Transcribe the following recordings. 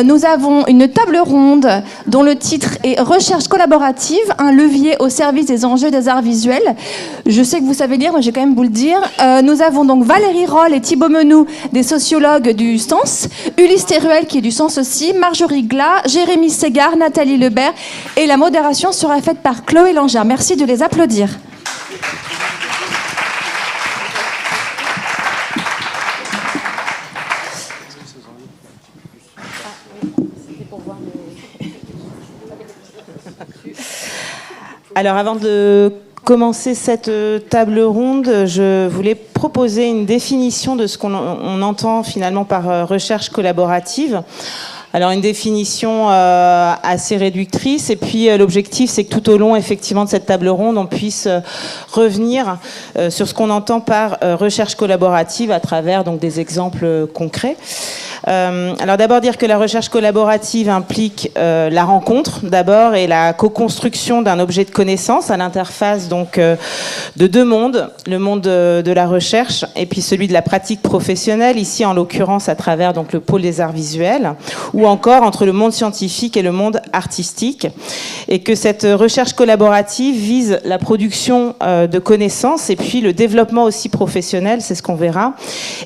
Nous avons une table ronde dont le titre est Recherche collaborative, un levier au service des enjeux des arts visuels. Je sais que vous savez lire, mais je vais quand même vous le dire. Nous avons donc Valérie Roll et Thibaut Menou, des sociologues du Sens, Ulysse Teruel qui est du Sens aussi, Marjorie Glas, Jérémy Ségard, Nathalie Lebert, et la modération sera faite par Chloé Langère. Merci de les applaudir. Alors avant de commencer cette table ronde, je voulais proposer une définition de ce qu'on entend finalement par recherche collaborative. Alors une définition assez réductrice, et puis l'objectif c'est que tout au long effectivement de cette table ronde on puisse revenir sur ce qu'on entend par recherche collaborative à travers donc des exemples concrets. Alors d'abord dire que la recherche collaborative implique la rencontre d'abord et la co-construction d'un objet de connaissance à l'interface donc de deux mondes, le monde de la recherche et puis celui de la pratique professionnelle, ici en l'occurrence à travers donc le pôle des arts visuels, ou encore entre le monde scientifique et le monde artistique, et que cette recherche collaborative vise la production de connaissances et puis le développement aussi professionnel, c'est ce qu'on verra,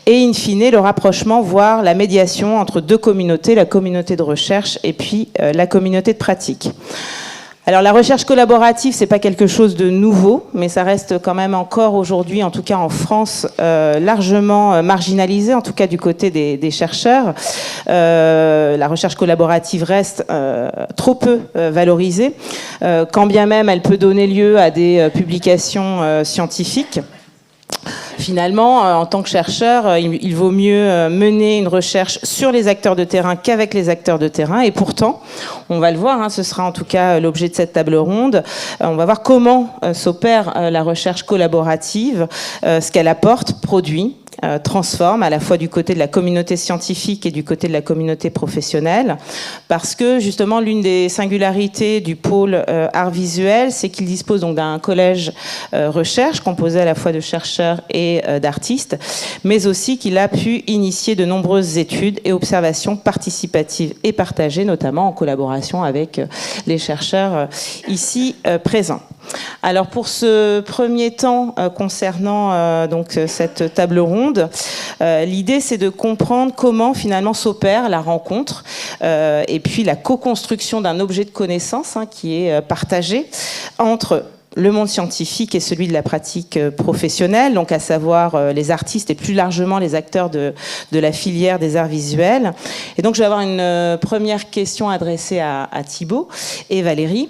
et in fine le rapprochement, voire la médiation entre deux communautés, la communauté de recherche et puis la communauté de pratique. Alors la recherche collaborative, c'est pas quelque chose de nouveau, mais ça reste quand même encore aujourd'hui, en tout cas en France, largement marginalisé, en tout cas du côté des chercheurs. La recherche collaborative reste trop peu valorisée, quand bien même elle peut donner lieu à des publications scientifiques. Finalement, en tant que chercheur, il vaut mieux mener une recherche sur les acteurs de terrain qu'avec les acteurs de terrain. Et pourtant, on va le voir, ce sera en tout cas l'objet de cette table ronde, on va voir comment s'opère la recherche collaborative, ce qu'elle apporte, produit, transforme à la fois du côté de la communauté scientifique et du côté de la communauté professionnelle, parce que justement l'une des singularités du pôle art visuel, c'est qu'il dispose donc d'un collège recherche composé à la fois de chercheurs et d'artistes, mais aussi qu'il a pu initier de nombreuses études et observations participatives et partagées, notamment en collaboration avec les chercheurs ici présents. Alors pour ce premier temps concernant donc cette table ronde, l'idée c'est de comprendre comment finalement s'opère la rencontre et puis la co-construction d'un objet de connaissance qui est partagé entre le monde scientifique et celui de la pratique professionnelle, donc à savoir les artistes et plus largement les acteurs de la filière des arts visuels. Et donc je vais avoir une première question adressée à Thibaut et Valérie,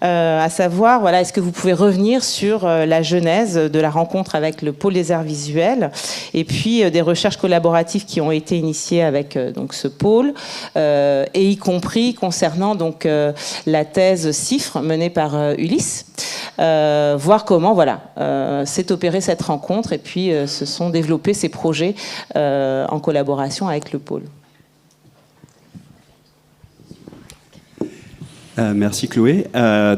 à savoir, voilà, est-ce que vous pouvez revenir sur la genèse de la rencontre avec le pôle des arts visuels et puis des recherches collaboratives qui ont été initiées avec donc ce pôle, et y compris concernant donc la thèse CIFRE menée par Ulysse. Voir comment s'est opérée cette rencontre et puis se sont développés ces projets en collaboration avec le pôle. Merci Chloé.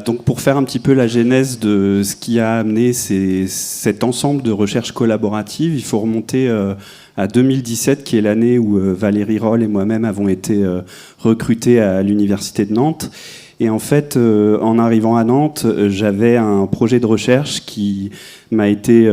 Donc pour faire un petit peu la genèse de ce qui a amené cet ensemble de recherches collaboratives, il faut remonter à 2017, qui est l'année où Valérie Roll et moi-même avons été recrutés à l'Université de Nantes. Et en fait, en arrivant à Nantes, j'avais un projet de recherche qui m'a été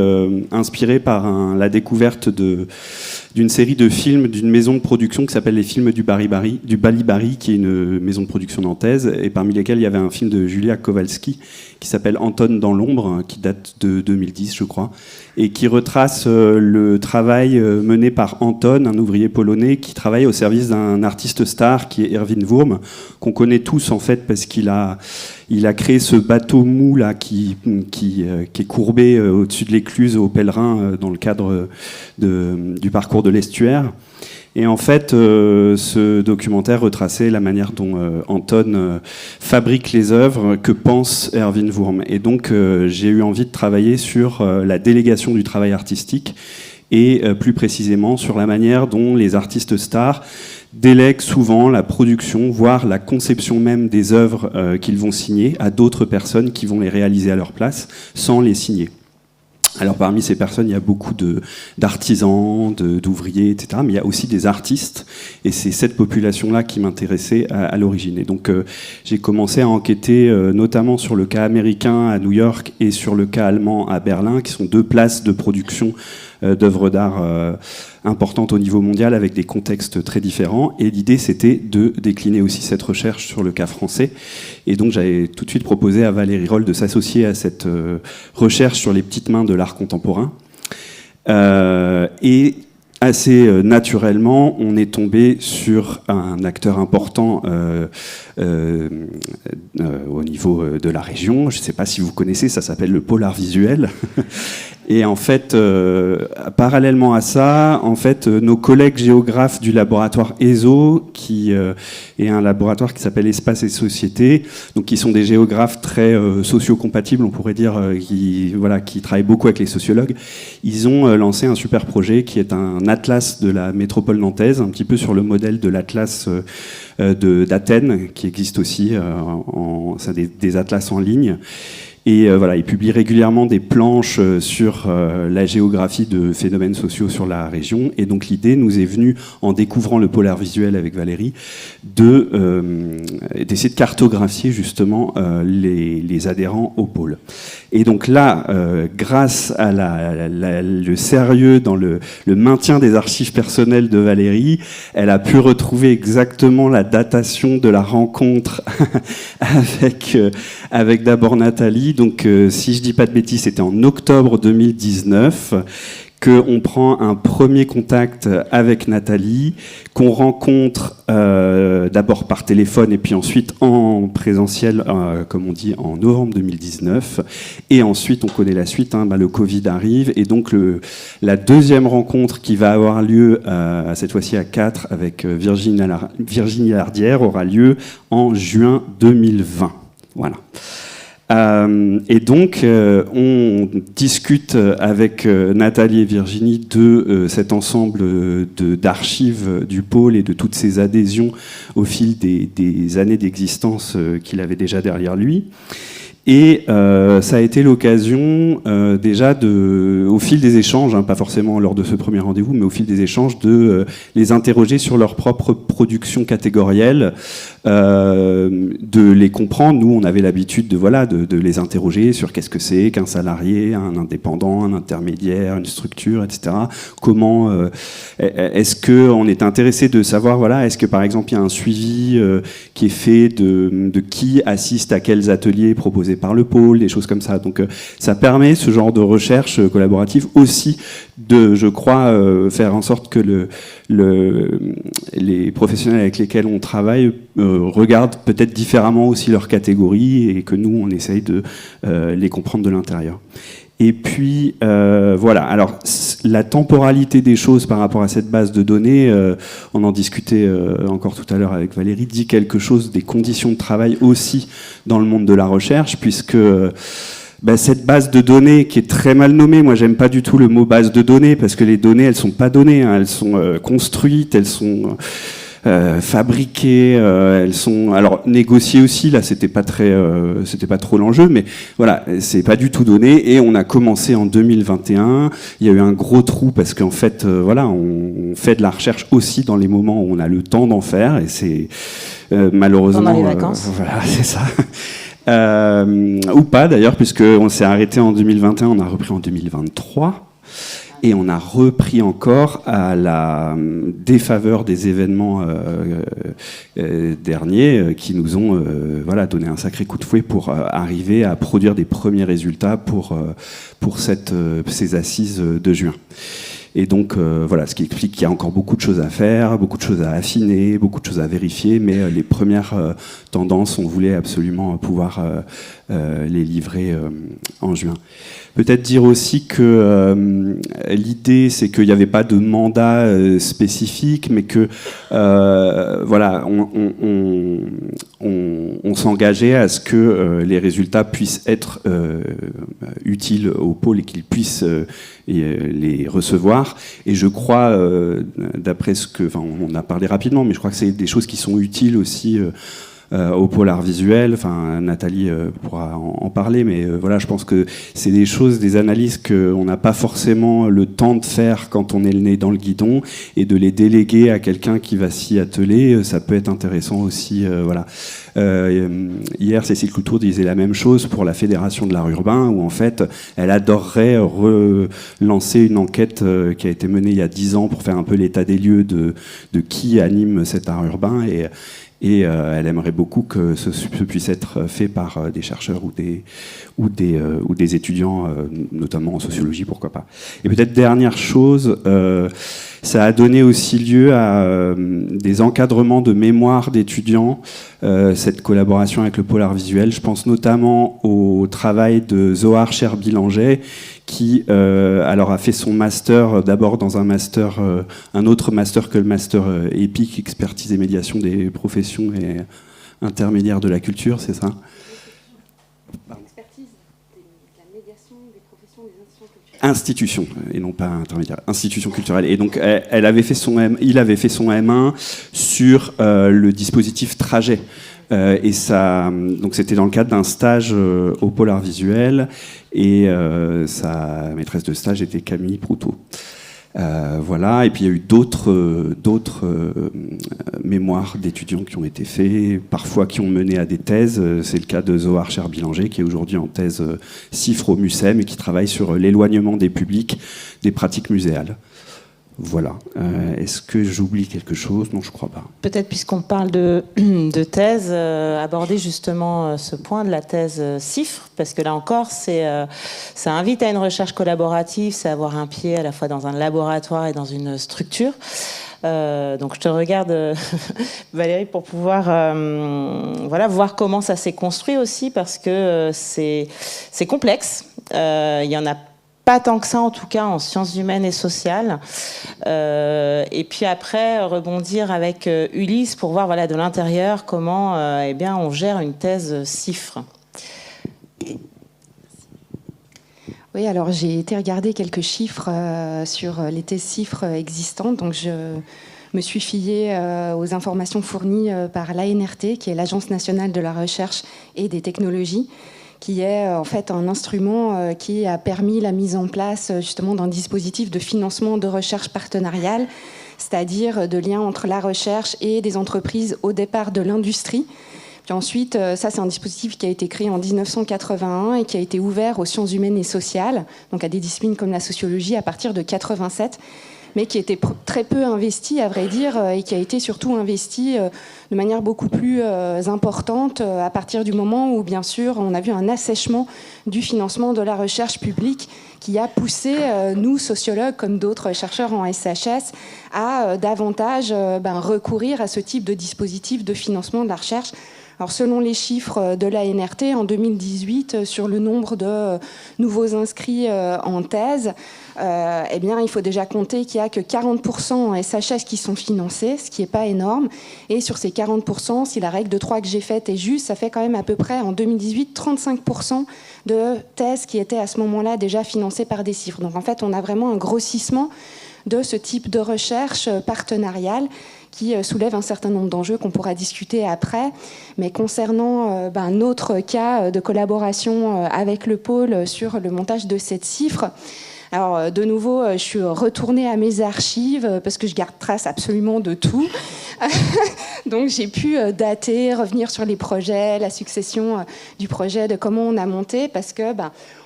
inspiré par la découverte d'une série de films d'une maison de production qui s'appelle les films du Balibari, qui est une maison de production nantaise, et parmi lesquels il y avait un film de Julia Kowalski qui s'appelle Anton dans l'ombre, qui date de 2010, je crois, et qui retrace le travail mené par Anton, un ouvrier polonais qui travaille au service d'un artiste star qui est Erwin Wurm, qu'on connaît tous en fait parce qu'il a créé ce bateau mou là qui est courbé au-dessus de l'écluse aux pèlerins dans le cadre du parcours de l'estuaire. Et en fait, ce documentaire retraçait la manière dont Anton fabrique les œuvres que pense Erwin Wurm. Et donc, j'ai eu envie de travailler sur la délégation du travail artistique et plus précisément sur la manière dont les artistes stars délèguent souvent la production, voire la conception même des œuvres qu'ils vont signer à d'autres personnes qui vont les réaliser à leur place sans les signer. Alors parmi ces personnes, il y a beaucoup d'artisans, d'ouvriers, etc. Mais il y a aussi des artistes, et c'est cette population-là qui m'intéressait à l'origine. Et donc j'ai commencé à enquêter notamment sur le cas américain à New York et sur le cas allemand à Berlin, qui sont deux places de production d'œuvres d'art importantes au niveau mondial, avec des contextes très différents. Et l'idée, c'était de décliner aussi cette recherche sur le cas français. Et donc j'avais tout de suite proposé à Valérie Roll de s'associer à cette recherche sur les petites mains de l'art contemporain. Et assez naturellement, on est tombé sur un acteur important au niveau de la région. Je ne sais pas si vous connaissez, ça s'appelle le pôle art visuel. Et en fait, parallèlement à ça, en fait, nos collègues géographes du laboratoire ESO, qui est un laboratoire qui s'appelle Espace et Société, donc qui sont des géographes très socio-compatibles, on pourrait dire, qui travaillent beaucoup avec les sociologues, ils ont lancé un super projet qui est un atlas de la métropole nantaise, un petit peu sur le modèle de l'atlas d'Athènes, qui existe aussi, c'est des atlas en ligne. Et voilà, il publie régulièrement des planches sur la géographie de phénomènes sociaux sur la région. Et donc l'idée nous est venue, en découvrant le pôle art visuel avec Valérie, d'essayer de cartographier justement les adhérents au pôle. Et donc là, grâce à le sérieux dans le maintien des archives personnelles de Valérie, elle a pu retrouver exactement la datation de la rencontre avec d'abord Nathalie. Donc, si je dis pas de bêtises, c'était en octobre 2019 qu'on prend un premier contact avec Nathalie, qu'on rencontre d'abord par téléphone et puis ensuite en présentiel, comme on dit, en novembre 2019. Et ensuite, on connaît la suite, le Covid arrive. Et donc, la deuxième rencontre qui va avoir lieu, cette fois-ci à 4, avec Virginie Lardière, aura lieu en juin 2020. Voilà. Et donc, on discute avec Nathalie et Virginie de cet ensemble d'archives du pôle et de toutes ces adhésions au fil des années d'existence qu'il avait déjà derrière lui. Et ça a été l'occasion déjà au fil des échanges, pas forcément lors de ce premier rendez-vous, mais au fil des échanges, de les interroger sur leur propre production catégorielle, de les comprendre. Nous, on avait l'habitude de les interroger sur qu'est-ce que c'est qu'un salarié, un indépendant, un intermédiaire, une structure, etc. Comment est-ce qu'on est intéressé de savoir, est-ce que par exemple il y a un suivi qui est fait de qui assiste à quels ateliers proposés par le pôle, des choses comme ça. Donc ça permet, ce genre de recherche collaborative, aussi de, je crois, faire en sorte que les professionnels avec lesquels on travaille regardent peut-être différemment aussi leurs catégories, et que nous, on essaye de les comprendre de l'intérieur. Et puis, voilà. Alors, la temporalité des choses par rapport à cette base de données, on en discutait encore tout à l'heure avec Valérie, dit quelque chose des conditions de travail aussi dans le monde de la recherche, puisque cette base de données qui est très mal nommée, moi j'aime pas du tout le mot base de données, parce que les données, elles sont pas données, elles sont construites, elles sont fabriquées, elles sont négociées aussi. Là, c'était pas trop l'enjeu, mais voilà, c'est pas du tout donné. Et on a commencé en 2021. Il y a eu un gros trou parce qu'en fait, on fait de la recherche aussi dans les moments où on a le temps d'en faire, et c'est malheureusement pendant les vacances. Voilà, c'est ça. Ou pas d'ailleurs, puisqu'on s'est arrêté en 2021, on a repris en 2023. Et on a repris encore à la défaveur des événements derniers qui nous ont donné un sacré coup de fouet pour arriver à produire des premiers résultats pour ces assises de juin. Et donc, ce qui explique qu'il y a encore beaucoup de choses à faire, beaucoup de choses à affiner, beaucoup de choses à vérifier, mais les premières tendances, on voulait absolument pouvoir les livrer en juin. Peut-être dire aussi que l'idée, c'est qu'il n'y avait pas de mandat spécifique, mais que on s'engageait à ce que les résultats puissent être utiles au pôle et qu'ils puissent les recevoir. Et je crois, d'après on a parlé rapidement, mais je crois que c'est des choses qui sont utiles aussi au polar visuel. Enfin, Nathalie pourra en parler, mais voilà, je pense que c'est des choses, des analyses qu'on n'a pas forcément le temps de faire quand on est le nez dans le guidon, et de les déléguer à quelqu'un qui va s'y atteler, ça peut être intéressant aussi. Voilà. Hier, Cécile Coutour disait la même chose pour la Fédération de l'art urbain, où en fait, elle adorerait relancer une enquête qui a été menée il y a 10 ans pour faire un peu l'état des lieux de qui anime cet art urbain, et elle aimerait beaucoup que ce puisse être fait par des chercheurs ou des étudiants, notamment en sociologie, pourquoi pas. Et peut-être dernière chose, ça a donné aussi lieu à des encadrements de mémoire d'étudiants, cette collaboration avec le polar visuel. Je pense notamment au travail de Zohar Cherbilanger, qui alors a fait son master d'abord dans un autre master que le master EPIC, expertise et médiation des professions et intermédiaires de la culture, c'est ça ? Expertise de la médiation des professions des institutions culturelles. Institutions, et non pas intermédiaire, institutions culturelles. Et donc il avait fait son M1 sur le dispositif trajet. Et ça, donc c'était dans le cadre d'un stage au Polar Visuel, et sa maîtresse de stage était Camille Proutot. Voilà, et puis il y a eu d'autres mémoires d'étudiants qui ont été faits, parfois qui ont mené à des thèses. C'est le cas de Zohar Cherbilanger, qui est aujourd'hui en thèse CIFRE au MUSEM et qui travaille sur l'éloignement des publics des pratiques muséales. Voilà. Est-ce que j'oublie quelque chose ? Non, je ne crois pas. Peut-être, puisqu'on parle de thèse, aborder justement ce point de la thèse CIFRE, parce que là encore, ça invite à une recherche collaborative, c'est avoir un pied à la fois dans un laboratoire et dans une structure. Donc je te regarde, Valérie, pour pouvoir voir comment ça s'est construit aussi, parce que c'est complexe. Il y en a pas tant que ça, en tout cas, en sciences humaines et sociales. Et puis après, rebondir avec Ulysse pour voir de l'intérieur comment on gère une thèse CIFRE. Oui, alors j'ai été regarder quelques chiffres sur les thèses CIFRE existantes. Donc je me suis fiée aux informations fournies par l'ANRT, qui est l'Agence nationale de la recherche et des technologies, qui est en fait un instrument qui a permis la mise en place justement d'un dispositif de financement de recherche partenariale, c'est-à-dire de liens entre la recherche et des entreprises au départ de l'industrie. Puis ensuite, ça c'est un dispositif qui a été créé en 1981 et qui a été ouvert aux sciences humaines et sociales, donc à des disciplines comme la sociologie à partir de 87, mais qui était très peu investi, à vrai dire, et qui a été surtout investi de manière beaucoup plus importante à partir du moment où, bien sûr, on a vu un assèchement du financement de la recherche publique qui a poussé, nous, sociologues, comme d'autres chercheurs en SHS, à davantage recourir à ce type de dispositif de financement de la recherche. Alors, selon les chiffres de l'ANRT, en 2018, sur le nombre de nouveaux inscrits en thèse, il faut déjà compter qu'il n'y a que 40% en SHS qui sont financés, ce qui n'est pas énorme. Et sur ces 40%, si la règle de 3 que j'ai faite est juste, ça fait quand même à peu près, en 2018, 35% de thèses qui étaient à ce moment-là déjà financées par des CIFRE. Donc, en fait, on a vraiment un grossissement de ce type de recherche partenariale qui soulève un certain nombre d'enjeux qu'on pourra discuter après. Mais concernant un autre cas de collaboration avec le pôle sur le montage de cette CIFRE, alors de nouveau, je suis retournée à mes archives parce que je garde trace absolument de tout. Donc j'ai pu dater, revenir sur les projets, la succession du projet, de comment on a monté, parce que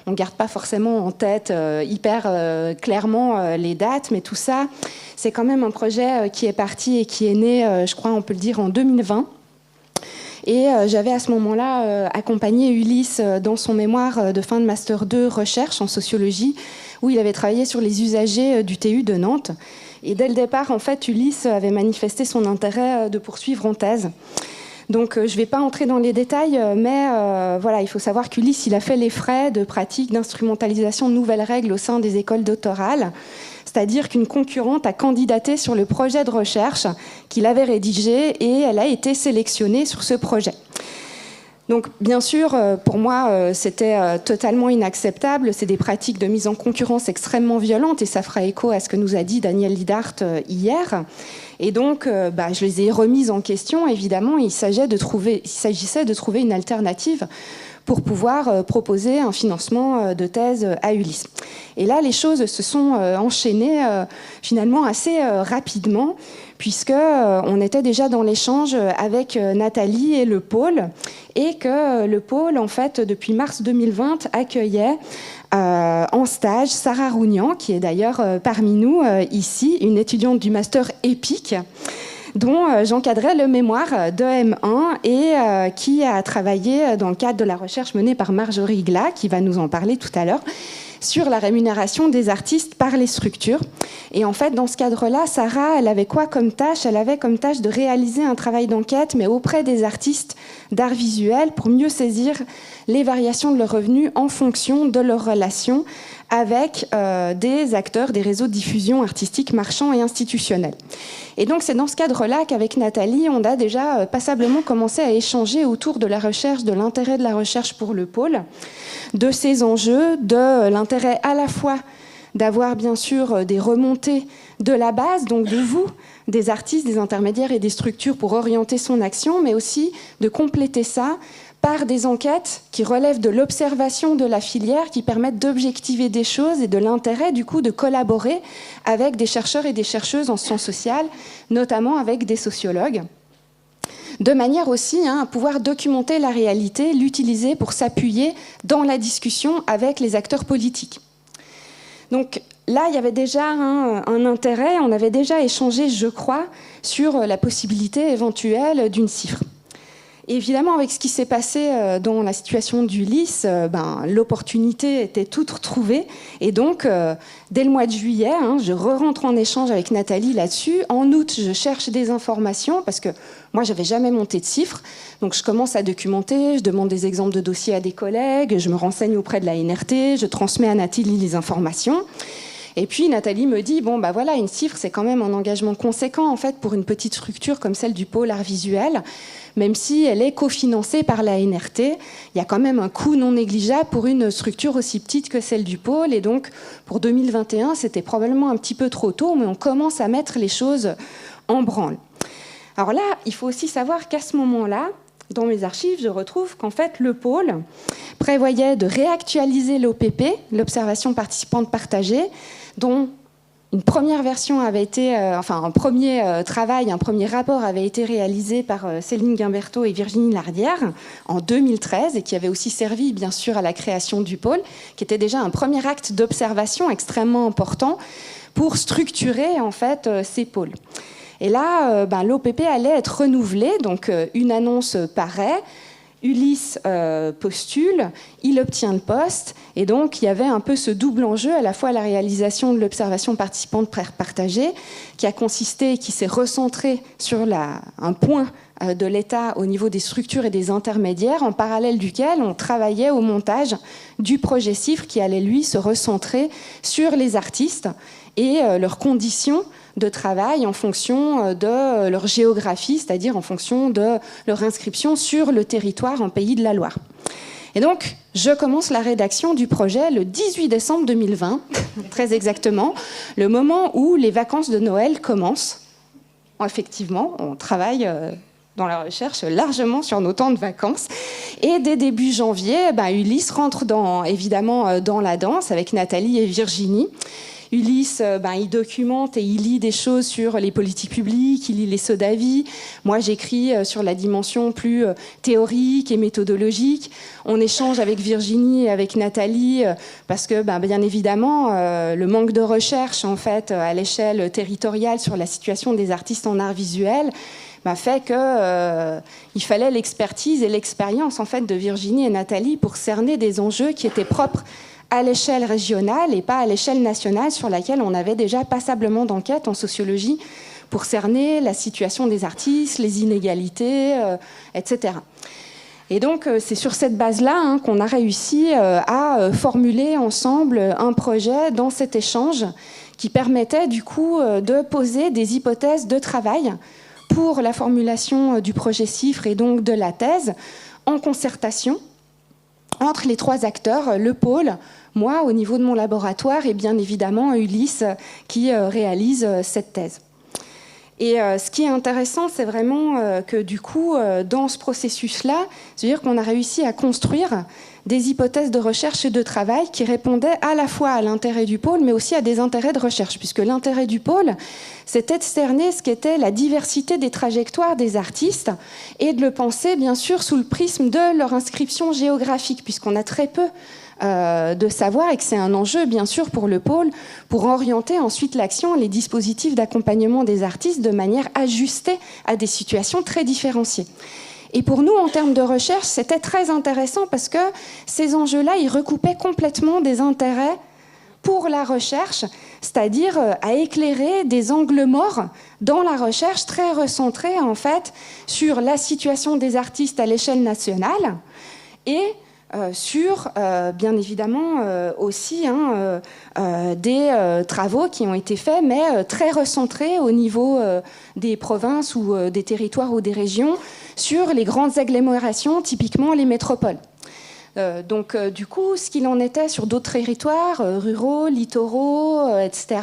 on ne garde pas forcément en tête hyper clairement les dates, mais tout ça, c'est quand même un projet qui est parti et qui est né, je crois, on peut le dire, en 2020. Et j'avais à ce moment-là accompagné Ulysse dans son mémoire de fin de Master 2 recherche en sociologie, où il avait travaillé sur les usagers du TU de Nantes. Et dès le départ, en fait, Ulysse avait manifesté son intérêt de poursuivre en thèse. Donc, je ne vais pas entrer dans les détails, mais il faut savoir qu'Ulysse, il a fait les frais de pratique d'instrumentalisation de nouvelles règles au sein des écoles doctorales. C'est-à-dire qu'une concurrente a candidaté sur le projet de recherche qu'il avait rédigé et elle a été sélectionnée sur ce projet. Donc, bien sûr, pour moi, c'était totalement inacceptable. C'est des pratiques de mise en concurrence extrêmement violentes et ça fera écho à ce que nous a dit Daniel Lidhart hier. Et donc, je les ai remises en question. Évidemment, il s'agissait de trouver une alternative pour pouvoir proposer un financement de thèse à Ulysse. Et là, les choses se sont enchaînées finalement assez rapidement, puisqu'on était déjà dans l'échange avec Nathalie et le pôle, et que le pôle, en fait, depuis mars 2020, accueillait en stage Sarah Rougnan, qui est d'ailleurs parmi nous ici, une étudiante du master EPIC, dont j'encadrais le mémoire de M1 et qui a travaillé dans le cadre de la recherche menée par Marjorie Glas, qui va nous en parler tout à l'heure, sur la rémunération des artistes par les structures. Et en fait, dans ce cadre-là, Sarah, elle avait quoi comme tâche ? Elle avait comme tâche de réaliser un travail d'enquête, mais auprès des artistes d'art visuel, pour mieux saisir les variations de leurs revenus en fonction de leurs relations avec des acteurs des réseaux de diffusion artistique marchands et institutionnels. Et donc, c'est dans ce cadre-là qu'avec Nathalie, on a déjà passablement commencé à échanger autour de la recherche, de l'intérêt de la recherche pour le pôle, de ses enjeux, de l'intérêt à la fois d'avoir bien sûr des remontées de la base, donc de vous, des artistes, des intermédiaires et des structures pour orienter son action, mais aussi de compléter ça par des enquêtes qui relèvent de l'observation de la filière, qui permettent d'objectiver des choses et de l'intérêt du coup de collaborer avec des chercheurs et des chercheuses en sciences sociales, notamment avec des sociologues, de manière aussi à pouvoir documenter la réalité, l'utiliser pour s'appuyer dans la discussion avec les acteurs politiques. Donc là, il y avait déjà un intérêt, on avait déjà échangé, je crois, sur la possibilité éventuelle d'une cifre. Évidemment, avec ce qui s'est passé dans la situation d'Ulysse, l'opportunité était toute retrouvée. Et donc, dès le mois de juillet, je rentre en échange avec Nathalie là-dessus. En août, je cherche des informations parce que moi, je n'avais jamais monté de chiffres. Donc, je commence à documenter, je demande des exemples de dossiers à des collègues, je me renseigne auprès de la NRT, je transmets à Nathalie les informations. Et puis Nathalie me dit, voilà, une cifre, c'est quand même un engagement conséquent en fait pour une petite structure comme celle du pôle art visuel, même si elle est cofinancée par la NRT. Il y a quand même un coût non négligeable pour une structure aussi petite que celle du pôle. Et donc, pour 2021, c'était probablement un petit peu trop tôt, mais on commence à mettre les choses en branle. Alors là, il faut aussi savoir qu'à ce moment-là, dans mes archives, je retrouve qu'en fait, le pôle prévoyait de réactualiser l'OPP, l'observation participante partagée, dont une première version avait été, un premier travail, un premier rapport avait été réalisé par Céline Guimberteau et Virginie Lardière en 2013 et qui avait aussi servi bien sûr à la création du pôle, qui était déjà un premier acte d'observation extrêmement important pour structurer en fait ces pôles. Et là, l'OPP allait être renouvelé, donc une annonce paraît, Ulysse postule, il obtient le poste, et donc il y avait un peu ce double enjeu, à la fois la réalisation de l'observation participante partagée, qui a consisté, qui s'est recentré sur un point de l'État au niveau des structures et des intermédiaires, en parallèle duquel on travaillait au montage du projet CIFRE qui allait, lui, se recentrer sur les artistes et leurs conditions de travail en fonction de leur géographie, c'est-à-dire en fonction de leur inscription sur le territoire en Pays de la Loire. Et donc, je commence la rédaction du projet le 18 décembre 2020, très exactement, le moment où les vacances de Noël commencent. Effectivement, on travaille dans la recherche largement sur nos temps de vacances. Et dès début janvier, Ulysse rentre évidemment dans la danse avec Nathalie et Virginie. Ulysse, il documente et il lit des choses sur les politiques publiques, il lit les SODAVI. Moi, j'écris sur la dimension plus théorique et méthodologique. On échange avec Virginie et avec Nathalie parce que, bien évidemment, le manque de recherche, en fait, à l'échelle territoriale sur la situation des artistes en art visuel fait qu'il fallait l'expertise et l'expérience, en fait, de Virginie et Nathalie pour cerner des enjeux qui étaient propres à l'échelle régionale et pas à l'échelle nationale sur laquelle on avait déjà passablement d'enquêtes en sociologie pour cerner la situation des artistes, les inégalités, etc. Et donc, c'est sur cette base-là qu'on a réussi à formuler ensemble un projet dans cet échange qui permettait du coup de poser des hypothèses de travail pour la formulation du projet CIFRE et donc de la thèse en concertation entre les trois acteurs, le pôle, moi au niveau de mon laboratoire et bien évidemment Ulysse qui réalise cette thèse. Et ce qui est intéressant, c'est vraiment que du coup, dans ce processus-là, c'est-à-dire qu'on a réussi à construire des hypothèses de recherche et de travail qui répondaient à la fois à l'intérêt du pôle, mais aussi à des intérêts de recherche, puisque l'intérêt du pôle, c'était de cerner ce qu'était la diversité des trajectoires des artistes et de le penser, bien sûr, sous le prisme de leur inscription géographique, puisqu'on a très peu de savoir et que c'est un enjeu, bien sûr, pour le pôle, pour orienter ensuite l'action et les dispositifs d'accompagnement des artistes de manière ajustée à des situations très différenciées. Et pour nous, en termes de recherche, c'était très intéressant parce que ces enjeux-là, ils recoupaient complètement des intérêts pour la recherche, c'est-à-dire à éclairer des angles morts dans la recherche très recentrés, en fait, sur la situation des artistes à l'échelle nationale et sur, bien évidemment, aussi des travaux qui ont été faits, mais très recentrés au niveau des provinces ou des territoires ou des régions, sur les grandes agglomérations, typiquement les métropoles. Donc, du coup, ce qu'il en était sur d'autres territoires, ruraux, littoraux, etc.,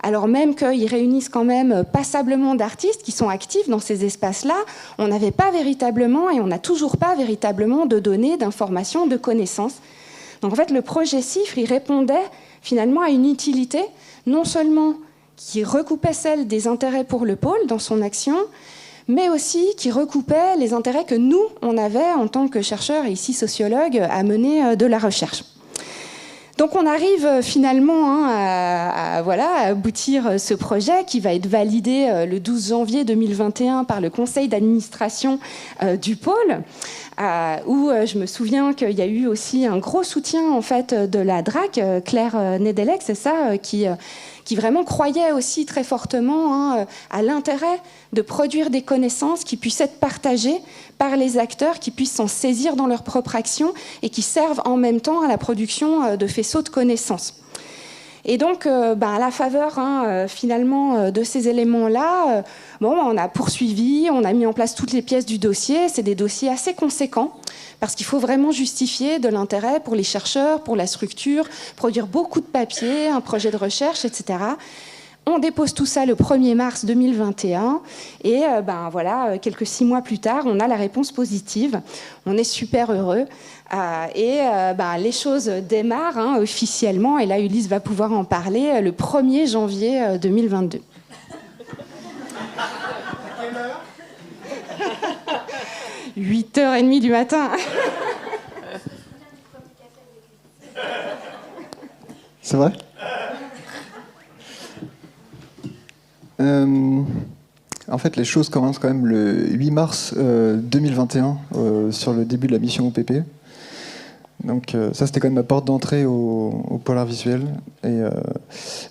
alors même qu'ils réunissent quand même passablement d'artistes qui sont actifs dans ces espaces-là, on n'avait pas véritablement, et on n'a toujours pas véritablement de données, d'informations, de connaissances. Donc en fait, le projet CIFRE, il répondait finalement à une utilité, non seulement qui recoupait celle des intérêts pour le pôle dans son action, mais aussi qui recoupait les intérêts que nous, on avait en tant que chercheurs et ici sociologues à mener de la recherche. Donc on arrive finalement à aboutir ce projet qui va être validé le 12 janvier 2021 par le conseil d'administration du pôle, où je me souviens qu'il y a eu aussi un gros soutien en fait de la DRAC, Claire Nedelec, c'est ça, qui vraiment croyait aussi très fortement à l'intérêt de produire des connaissances qui puissent être partagées par les acteurs, qui puissent s'en saisir dans leur propre action et qui servent en même temps à la production de faisceaux de connaissances. Et donc, à la faveur finalement de ces éléments-là, on a poursuivi, on a mis en place toutes les pièces du dossier. C'est des dossiers assez conséquents parce qu'il faut vraiment justifier de l'intérêt pour les chercheurs, pour la structure, produire beaucoup de papier, un projet de recherche, etc. On dépose tout ça le 1er mars 2021 et quelques 6 mois plus tard, on a la réponse positive. On est super heureux les choses démarrent officiellement et là Ulysse va pouvoir en parler le 1er janvier 2022. À quelle heure 8h30 du matin. C'est vrai ? En fait, les choses commencent quand même le 8 mars 2021 sur le début de la mission OPP. Donc ça, c'était quand même ma porte d'entrée au polar visuel. Et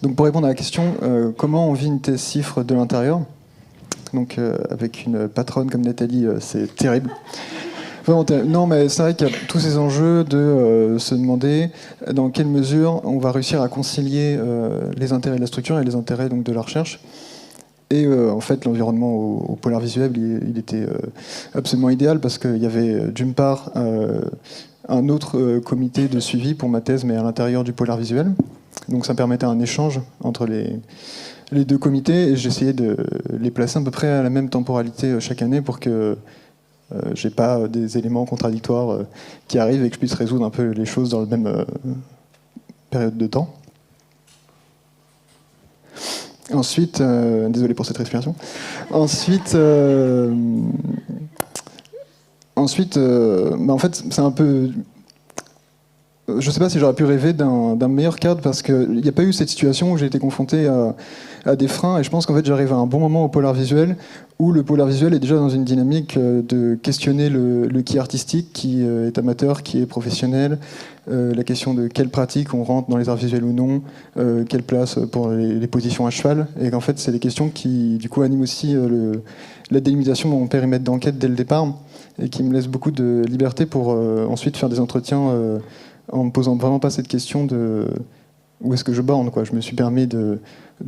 donc pour répondre à la question, comment on vit une thèse CIFRE de l'intérieur ? Donc avec une patronne comme Nathalie, c'est terrible. Vraiment terrible. Non, mais c'est vrai qu'il y a tous ces enjeux de se demander dans quelle mesure on va réussir à concilier les intérêts de la structure et les intérêts donc de la recherche. Et en fait, l'environnement au polar visuel, il était absolument idéal parce qu'il y avait d'une part un autre comité de suivi pour ma thèse, mais à l'intérieur du polar visuel. Donc ça permettait un échange entre les deux comités et j'essayais de les placer à peu près à la même temporalité chaque année pour que j'ai pas des éléments contradictoires qui arrivent et que je puisse résoudre un peu les choses dans la même période de temps. Ensuite, désolé pour cette respiration. Ensuite, en fait, c'est un peu. Je ne sais pas si j'aurais pu rêver d'un meilleur cadre parce qu'il n'y a pas eu cette situation où j'ai été confronté à des freins et je pense qu'en fait j'arrive à un bon moment au polar visuel où le polar visuel est déjà dans une dynamique de questionner le qui artistique, qui est amateur, qui est professionnel, la question de quelle pratique on rentre dans les arts visuels ou non, quelle place pour les positions à cheval, et qu'en fait c'est des questions qui du coup animent aussi la délimitation de mon périmètre d'enquête dès le départ et qui me laissent beaucoup de liberté pour ensuite faire des entretiens en me posant vraiment pas cette question de où est-ce que je borne, quoi. Je me suis permis de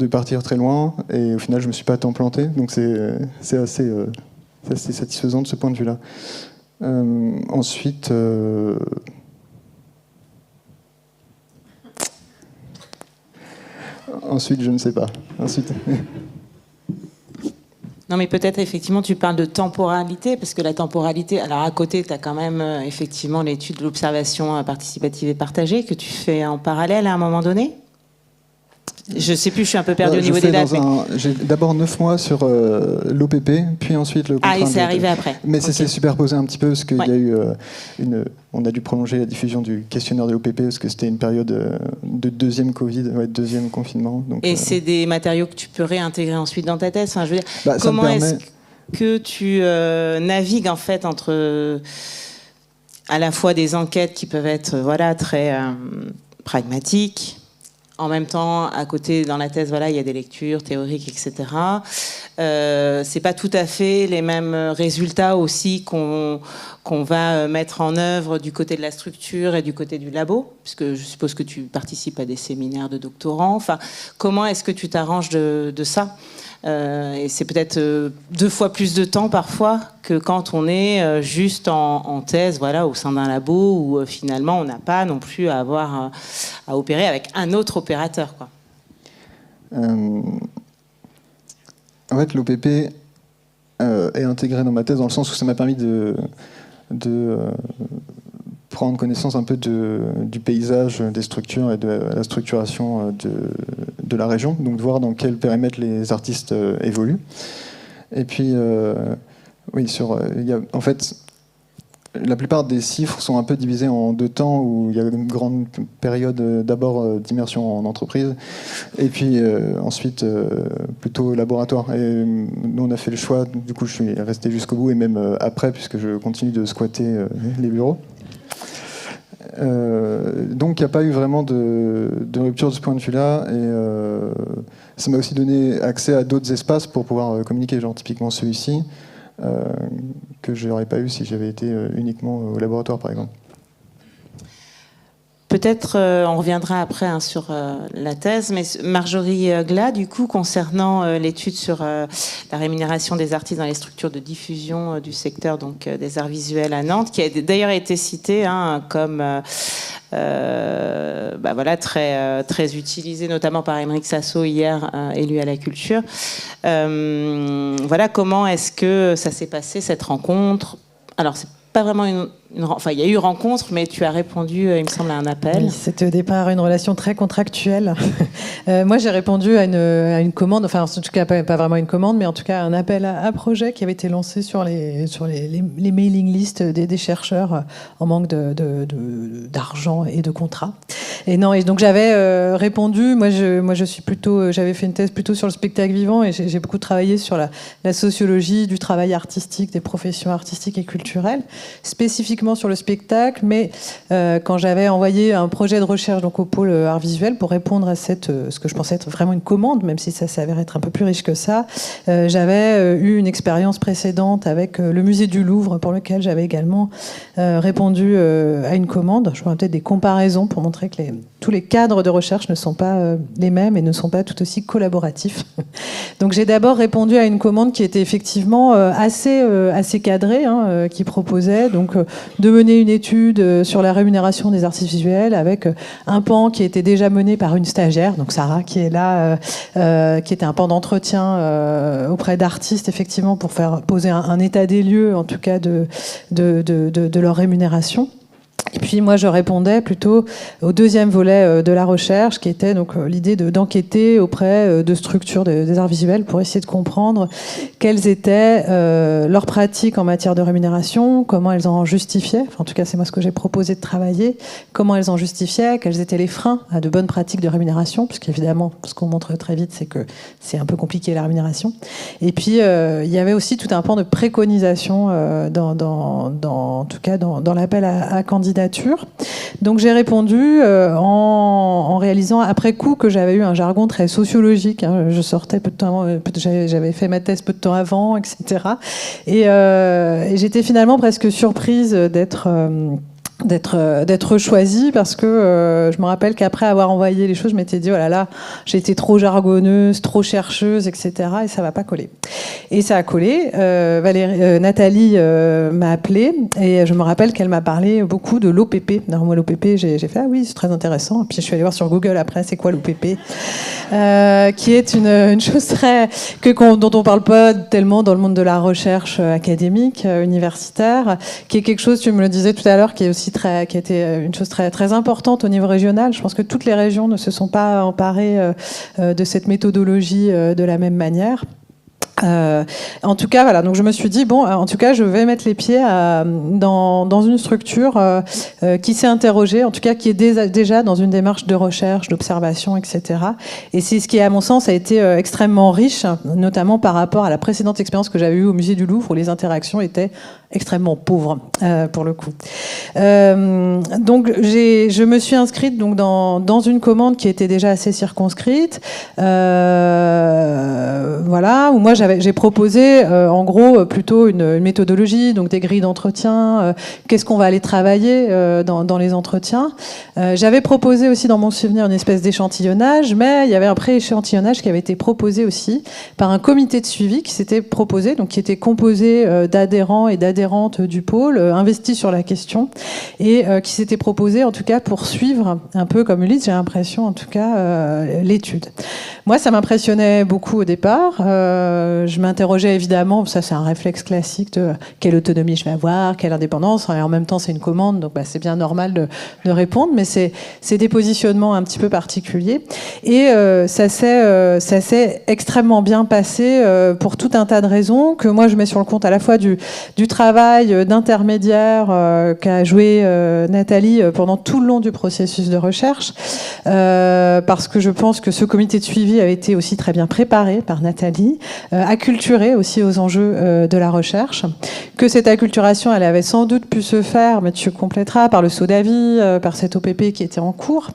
partir très loin et au final je me suis pas tant planté, donc c'est assez satisfaisant de ce point de vue-là. Ensuite, je ne sais pas. Ensuite. Non, mais peut-être effectivement tu parles de temporalité, parce que la temporalité, alors à côté tu as quand même effectivement l'étude de l'observation participative et partagée que tu fais en parallèle à un moment donné. Je sais plus, je suis un peu perdu au niveau des dates. J'ai d'abord 9 mois sur l'OPP, puis ensuite le contrat. Ah, et c'est arrivé après. Mais ça Okay. s'est superposé un petit peu, parce qu'il y a eu on a dû prolonger la diffusion du questionnaire de l'OPP, parce que c'était une période de deuxième Covid, deuxième confinement. Donc, et c'est des matériaux que tu peux réintégrer ensuite dans ta thèse. Enfin, je veux dire, ça comment me permet... est-ce que tu navigues en fait entre à la fois des enquêtes qui peuvent être très pragmatiques, en même temps, à côté, dans la thèse, il y a des lectures théoriques, etc. C'est pas tout à fait les mêmes résultats aussi qu'on va mettre en œuvre du côté de la structure et du côté du labo, puisque je suppose que tu participes à des séminaires de doctorants. Enfin, comment est-ce que tu t'arranges de ça ? Et c'est peut-être 2 fois plus de temps parfois que quand on est juste en thèse, au sein d'un labo où finalement on n'a pas non plus à avoir à opérer avec un autre opérateur, quoi. En fait, l'OPP est intégré dans ma thèse dans le sens où ça m'a permis de prendre connaissance un peu du paysage, des structures et de la structuration de la région, donc de voir dans quel périmètre les artistes évoluent. Et puis, en fait, la plupart des chiffres sont un peu divisés en 2 temps, où il y a une grande période d'abord d'immersion en entreprise, et puis ensuite plutôt laboratoire. Et nous, on a fait le choix, du coup je suis resté jusqu'au bout, et même après, puisque je continue de squatter les bureaux. Donc il n'y a pas eu vraiment de rupture de ce point de vue-là, et ça m'a aussi donné accès à d'autres espaces pour pouvoir communiquer, genre typiquement celui-ci, que je n'aurais pas eu si j'avais été uniquement au laboratoire, par exemple. Peut-être on reviendra après sur la thèse, mais Marjorie Glas, du coup, concernant l'étude sur la rémunération des artistes dans les structures de diffusion du secteur des arts visuels à Nantes, qui a d'ailleurs été citée comme très utilisée, notamment par Aymeric Sasso hier, élu à la culture. Comment est-ce que ça s'est passé, cette rencontre ? Alors, c'est pas vraiment il y a eu rencontre, mais tu as répondu, il me semble, à un appel. Oui, c'était au départ une relation très contractuelle. Moi, j'ai répondu à une commande, enfin, en tout cas, pas vraiment une commande, mais en tout cas, un appel à projet qui avait été lancé sur les mailing lists des chercheurs en manque d'argent et de contrats. Et donc, j'avais répondu. Moi, j'avais fait une thèse plutôt sur le spectacle vivant, et j'ai beaucoup travaillé sur la sociologie du travail artistique, des professions artistiques et culturelles, spécifiquement sur le spectacle, mais quand j'avais envoyé un projet de recherche au pôle art visuel pour répondre à ce que je pensais être vraiment une commande, même si ça s'avère être un peu plus riche que ça, j'avais eu une expérience précédente avec le musée du Louvre, pour lequel j'avais également répondu à une commande. Je ferai peut-être des comparaisons pour montrer que tous les cadres de recherche ne sont pas les mêmes et ne sont pas tout aussi collaboratifs. Donc j'ai d'abord répondu à une commande qui était effectivement assez cadrée, qui proposait donc de mener une étude sur la rémunération des artistes visuels avec un pan qui était déjà mené par une stagiaire, donc Sarah, qui est là, qui était un pan d'entretien auprès d'artistes, effectivement, pour faire poser un état des lieux, en tout cas, de leur rémunération. Et puis moi, je répondais plutôt au deuxième volet de la recherche, qui était donc l'idée d'enquêter auprès de structures des arts visuels pour essayer de comprendre quelles étaient leurs pratiques en matière de rémunération, comment elles en justifiaient, enfin, en tout cas c'est moi ce que j'ai proposé de travailler, comment elles en justifiaient, quels étaient les freins à de bonnes pratiques de rémunération, puisqu'évidemment, ce qu'on montre très vite, c'est que c'est un peu compliqué la rémunération. Et puis il y avait aussi tout un pan de préconisation en tout cas dans l'appel à candidature. Donc j'ai répondu en réalisant après coup que j'avais eu un jargon très sociologique. Je sortais peu de temps avant, j'avais fait ma thèse peu de temps avant, etc. Et j'étais finalement presque surprise d'être d'être choisie parce que je me rappelle qu'après avoir envoyé les choses, je m'étais dit oh là là, j'ai été trop jargonneuse, trop chercheuse, etc. et ça va pas coller. Et ça a collé. Nathalie m'a appelée et je me rappelle qu'elle m'a parlé beaucoup de l'OPP. Alors moi l'OPP, j'ai fait ah oui c'est très intéressant. Puis je suis allée voir sur Google après c'est quoi l'OPP, qui est une chose dont on parle pas tellement dans le monde de la recherche académique, universitaire, qui est quelque chose, tu me le disais tout à l'heure, qui a été une chose très, très importante au niveau régional. Je pense que toutes les régions ne se sont pas emparées de cette méthodologie de la même manière. En tout cas, voilà. Donc je me suis dit bon, en tout cas, je vais mettre les pieds dans une structure qui s'est interrogée, en tout cas qui est déjà dans une démarche de recherche, d'observation, etc. Et c'est ce qui, à mon sens, a été extrêmement riche, notamment par rapport à la précédente expérience que j'avais eue au musée du Louvre, où les interactions étaient extrêmement pauvres, pour le coup. Donc je me suis inscrite donc dans une commande qui était déjà assez circonscrite, voilà, où moi j'ai proposé en gros plutôt une méthodologie, donc des grilles d'entretien, qu'est-ce qu'on va aller travailler dans les entretiens. J'avais proposé aussi dans mon souvenir une espèce d'échantillonnage, mais il y avait un pré-échantillonnage qui avait été proposé aussi par un comité de suivi qui s'était proposé, donc qui était composé d'adhérents et d'adhérentes du pôle, investis sur la question, et qui s'était proposé en tout cas pour suivre un peu comme Ulysse, j'ai l'impression en tout cas, l'étude. Moi ça m'impressionnait beaucoup au départ, je m'interrogeais évidemment, ça c'est un réflexe classique de quelle autonomie je vais avoir, quelle indépendance, et en même temps c'est une commande, donc c'est bien normal de répondre, mais c'est des positionnements un petit peu particuliers, et ça s'est extrêmement bien passé pour tout un tas de raisons que moi je mets sur le compte à la fois du travail d'intermédiaire qu'a joué Nathalie pendant tout le long du processus de recherche, parce que je pense que ce comité de suivi a été aussi très bien préparé par Nathalie, acculturé aussi aux enjeux de la recherche, que cette acculturation elle avait sans doute pu se faire, mais tu compléteras, par le saut d'avis, par cette OPP qui était en cours,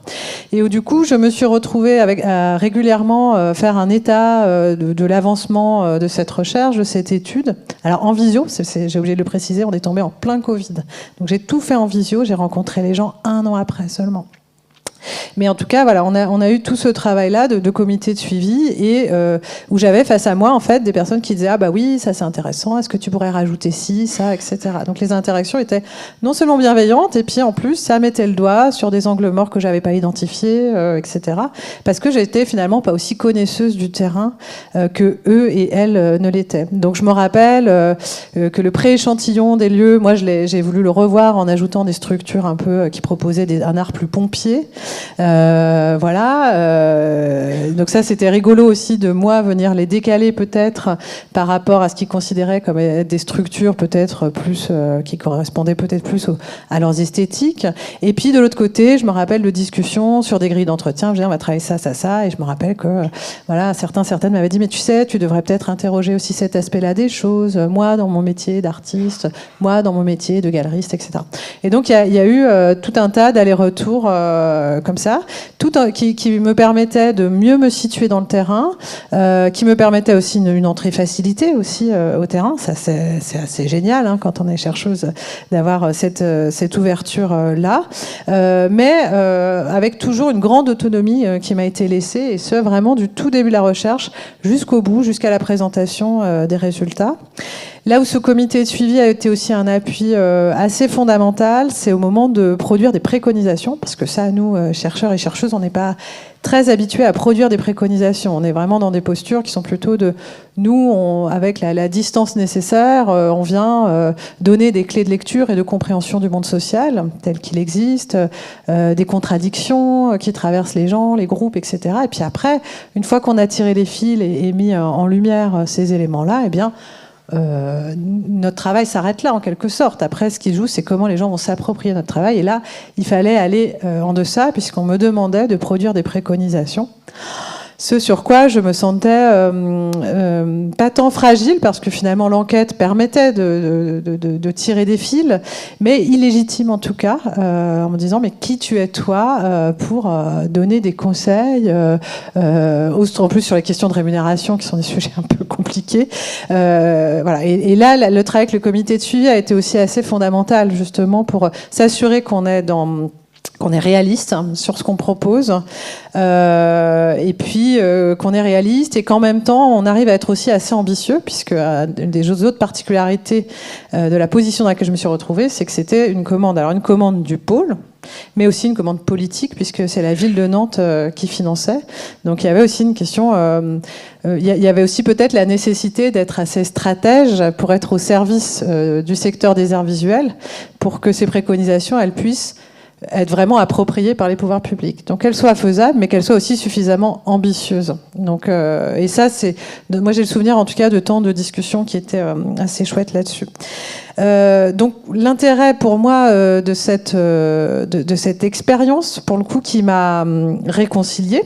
et où du coup je me suis retrouvée à régulièrement faire un état de l'avancement de cette recherche, de cette étude. Alors en visio, j'ai oublié de le préciser, on est tombé en plein Covid. Donc j'ai tout fait en visio, j'ai rencontré les gens 1 an après seulement. Mais en tout cas, voilà, on a eu tout ce travail-là de comité de suivi et où j'avais face à moi en fait des personnes qui disaient ah bah oui ça c'est intéressant, est-ce que tu pourrais rajouter ci, ça, etc. Donc les interactions étaient non seulement bienveillantes et puis en plus ça mettait le doigt sur des angles morts que j'avais pas identifiés, etc. Parce que j'étais finalement pas aussi connaisseuse du terrain que eux et elles ne l'étaient. Donc je me rappelle que le pré-échantillon des lieux, moi j'ai voulu le revoir en ajoutant des structures un peu qui proposaient un art plus pompier. Voilà. Donc ça, c'était rigolo aussi de moi venir les décaler peut-être par rapport à ce qu'ils considéraient comme des structures peut-être plus qui correspondaient peut-être plus à leurs esthétiques. Et puis de l'autre côté, je me rappelle de discussions sur des grilles d'entretien. Je disais, on va travailler ça, ça, ça. Et je me rappelle que voilà, certaines m'avaient dit, mais tu sais, tu devrais peut-être interroger aussi cet aspect-là des choses. Moi, dans mon métier d'artiste, moi, dans mon métier de galeriste, etc. Et donc il y a eu tout un tas d'allers-retours comme ça, qui me permettait de mieux me situer dans le terrain, qui me permettait aussi une entrée facilitée aussi au terrain. Ça c'est assez génial hein, quand on est chercheuse d'avoir cette ouverture là, mais avec toujours une grande autonomie qui m'a été laissée, et ce vraiment du tout début de la recherche jusqu'au bout, jusqu'à la présentation des résultats. Là où ce comité de suivi a été aussi un appui assez fondamental, c'est au moment de produire des préconisations, parce que ça, nous, chercheurs et chercheuses, on n'est pas très habitués à produire des préconisations. On est vraiment dans des postures qui sont plutôt de... Nous, avec la distance nécessaire, on vient donner des clés de lecture et de compréhension du monde social, tel qu'il existe, des contradictions qui traversent les gens, les groupes, etc. Et puis après, une fois qu'on a tiré les fils et mis en lumière ces éléments-là, eh bien... notre travail s'arrête là en quelque sorte. Après, ce qui joue, c'est comment les gens vont s'approprier notre travail. Et là, il fallait aller en deçà, puisqu'on me demandait de produire des préconisations. ce sur quoi je me sentais pas tant fragile, parce que finalement l'enquête permettait de tirer des fils, mais illégitime en tout cas, en me disant mais qui tu es toi pour donner des conseils, en plus sur les questions de rémunération qui sont des sujets un peu compliqués. Voilà. Et là, le travail avec le comité de suivi a été aussi assez fondamental, justement, pour s'assurer qu'on est réaliste sur ce qu'on propose, et puis qu'on est réaliste et qu'en même temps on arrive à être aussi assez ambitieux, puisque une des autres particularités de la position dans laquelle je me suis retrouvée, c'est que c'était une commande du pôle, mais aussi une commande politique, puisque c'est la ville de Nantes qui finançait. Donc il y avait aussi une question, il y avait aussi peut-être la nécessité d'être assez stratège pour être au service du secteur des arts visuels, pour que ces préconisations, elles puissent être vraiment appropriée par les pouvoirs publics. Donc qu'elle soit faisable, mais qu'elle soit aussi suffisamment ambitieuse. Donc, et ça, moi j'ai le souvenir en tout cas de temps de discussion qui étaient assez chouettes là-dessus. Donc l'intérêt pour moi de cette expérience, pour le coup, qui m'a réconciliée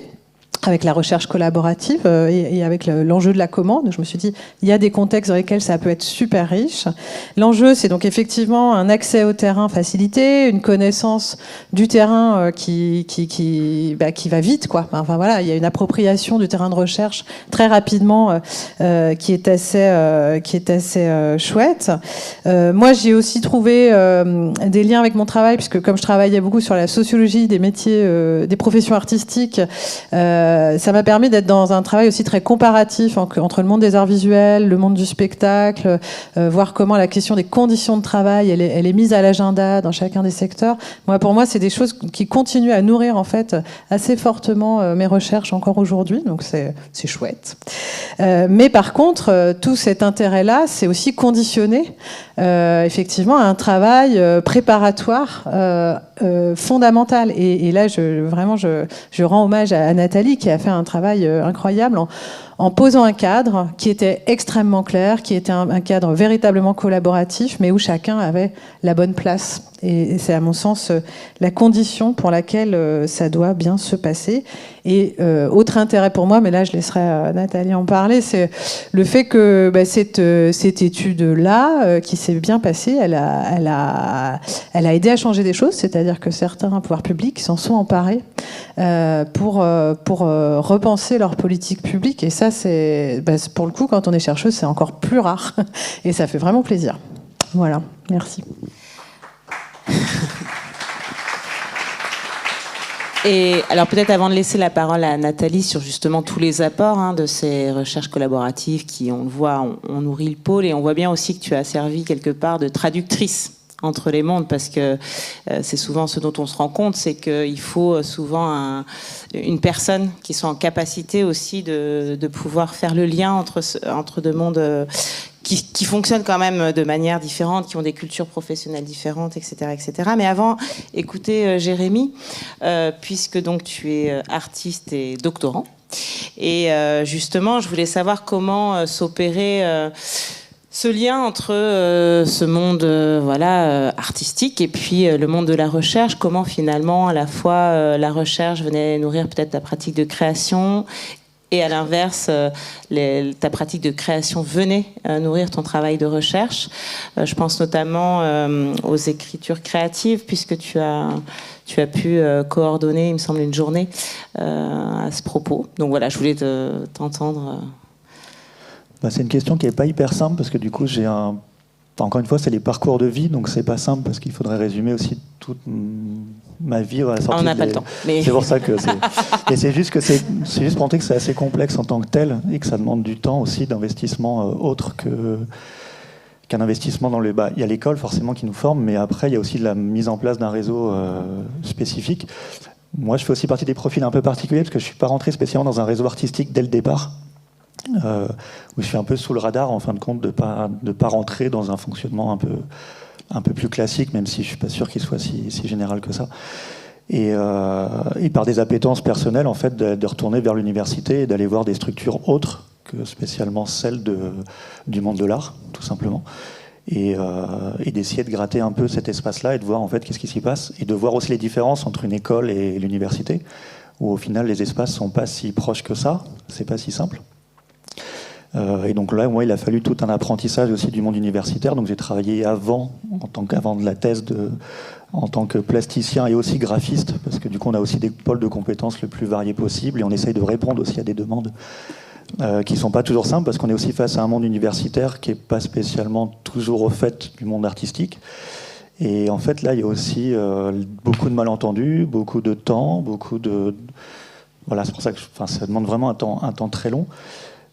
avec la recherche collaborative et avec l'enjeu de la commande. Je me suis dit, il y a des contextes dans lesquels ça peut être super riche. L'enjeu, c'est donc effectivement un accès au terrain facilité, une connaissance du terrain qui va vite, quoi. Enfin voilà, il y a une appropriation du terrain de recherche très rapidement qui est assez chouette. Moi, j'ai aussi trouvé des liens avec mon travail, puisque comme je travaillais beaucoup sur la sociologie des métiers, des professions artistiques, ça m'a permis d'être dans un travail aussi très comparatif entre le monde des arts visuels, le monde du spectacle, voir comment la question des conditions de travail, elle est mise à l'agenda dans chacun des secteurs. Pour moi, c'est des choses qui continuent à nourrir en fait assez fortement mes recherches encore aujourd'hui, donc c'est chouette. Mais par contre, tout cet intérêt-là, c'est aussi conditionné effectivement à un travail préparatoire fondamental. Et là, je rends hommage à Nathalie, qui a fait un travail incroyable en posant un cadre qui était extrêmement clair, qui était un cadre véritablement collaboratif, mais où chacun avait la bonne place. Et c'est à mon sens la condition pour laquelle ça doit bien se passer. Et autre intérêt pour moi, mais là je laisserai Nathalie en parler, c'est le fait que cette étude-là, qui s'est bien passée, elle a aidé à changer des choses, c'est-à-dire que certains pouvoirs publics s'en sont emparés pour repenser leur politique publique. Et ça, c'est pour le coup, quand on est chercheuse, c'est encore plus rare. Et ça fait vraiment plaisir. Voilà, merci. Et alors peut-être avant de laisser la parole à Nathalie sur justement tous les apports de ces recherches collaboratives qui, on le voit, ont nourri le pôle, et on voit bien aussi que tu as servi quelque part de traductrice entre les mondes, parce que c'est souvent ce dont on se rend compte, c'est qu'il faut souvent une personne qui soit en capacité aussi de pouvoir faire le lien entre deux mondes qui fonctionnent quand même de manière différente, qui ont des cultures professionnelles différentes, etc., etc. Mais avant, écoutez Jérémy, puisque donc tu es artiste et doctorant, et justement, je voulais savoir comment s'opérait ce lien entre ce monde artistique et puis le monde de la recherche, comment finalement à la fois la recherche venait nourrir peut-être ta pratique de création, et à l'inverse, ta pratique de création venait nourrir ton travail de recherche. Je pense notamment aux écritures créatives, puisque tu as pu coordonner, il me semble, une journée à ce propos. Donc voilà, je voulais t'entendre. C'est une question qui n'est pas hyper simple, parce que du coup, encore une fois, c'est les parcours de vie, donc c'est pas simple, parce qu'il faudrait résumer aussi toute ma vie à la sortie. On n'a pas le temps. Mais... C'est pour ça que et c'est juste pour montrer que c'est assez complexe en tant que tel, et que ça demande du temps aussi d'investissement autre qu'un investissement dans le... Il y a l'école forcément qui nous forme, mais après il y a aussi la mise en place d'un réseau spécifique. Moi, je fais aussi partie des profils un peu particuliers, parce que je suis pas rentré spécialement dans un réseau artistique dès le départ. Où je suis un peu sous le radar en fin de compte de pas rentrer dans un fonctionnement un peu plus classique, même si je suis pas sûr qu'il soit si général que ça, et par des appétences personnelles en fait de retourner vers l'université et d'aller voir des structures autres que spécialement celles du monde de l'art, tout simplement, et d'essayer de gratter un peu cet espace-là et de voir en fait qu'est-ce qui s'y passe, et de voir aussi les différences entre une école et l'université, où au final les espaces sont pas si proches que ça, c'est pas si simple. Et donc là, moi, il a fallu tout un apprentissage aussi du monde universitaire. Donc j'ai travaillé avant de la thèse, en tant que plasticien et aussi graphiste, parce que du coup, on a aussi des pôles de compétences le plus variés possible, et on essaye de répondre aussi à des demandes qui sont pas toujours simples, parce qu'on est aussi face à un monde universitaire qui est pas spécialement toujours au fait du monde artistique. Et en fait, là, il y a aussi beaucoup de malentendus, beaucoup de temps, voilà, c'est pour ça que ça demande vraiment un temps très long.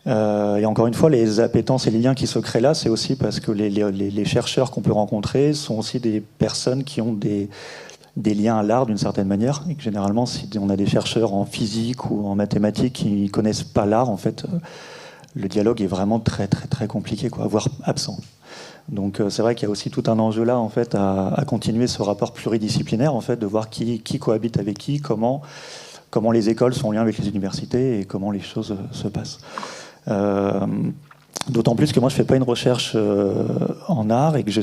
Et encore une fois, les appétences et les liens qui se créent là, c'est aussi parce que les chercheurs qu'on peut rencontrer sont aussi des personnes qui ont des liens à l'art d'une certaine manière. Et que généralement, si on a des chercheurs en physique ou en mathématiques qui ne connaissent pas l'art, en fait, le dialogue est vraiment très, très, très compliqué, quoi, voire absent. Donc c'est vrai qu'il y a aussi tout un enjeu là, en fait, à continuer ce rapport pluridisciplinaire, en fait, de voir qui cohabite avec qui, comment les écoles sont en lien avec les universités et comment les choses se passent. D'autant plus que moi je fais pas une recherche en art et que j'ai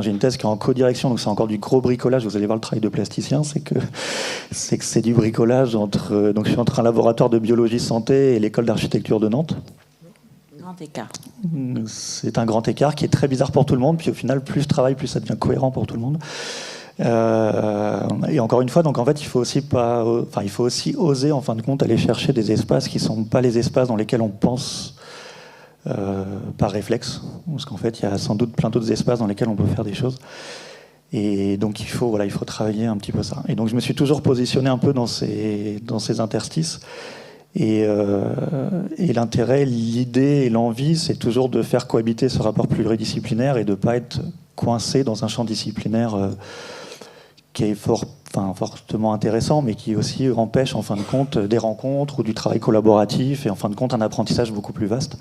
une thèse qui est en co-direction, donc c'est encore du gros bricolage. Vous allez voir le travail de plasticien, c'est que c'est du bricolage donc je suis entre un laboratoire de biologie santé et l'école d'architecture de Nantes. Grand écart. C'est un grand écart qui est très bizarre pour tout le monde, puis au final plus je travaille, plus ça devient cohérent pour tout le monde. Et encore une fois, donc en fait, il faut aussi oser, en fin de compte, aller chercher des espaces qui ne sont pas les espaces dans lesquels on pense par réflexe, parce qu'en fait, il y a sans doute plein d'autres espaces dans lesquels on peut faire des choses. Et donc, il faut travailler un petit peu ça. Et donc, je me suis toujours positionné un peu dans ces interstices. Et l'intérêt, l'idée et l'envie, c'est toujours de faire cohabiter ce rapport pluridisciplinaire et de ne pas être coincé dans un champ disciplinaire qui est fortement intéressant, mais qui aussi empêche en fin de compte des rencontres ou du travail collaboratif et en fin de compte un apprentissage beaucoup plus vaste.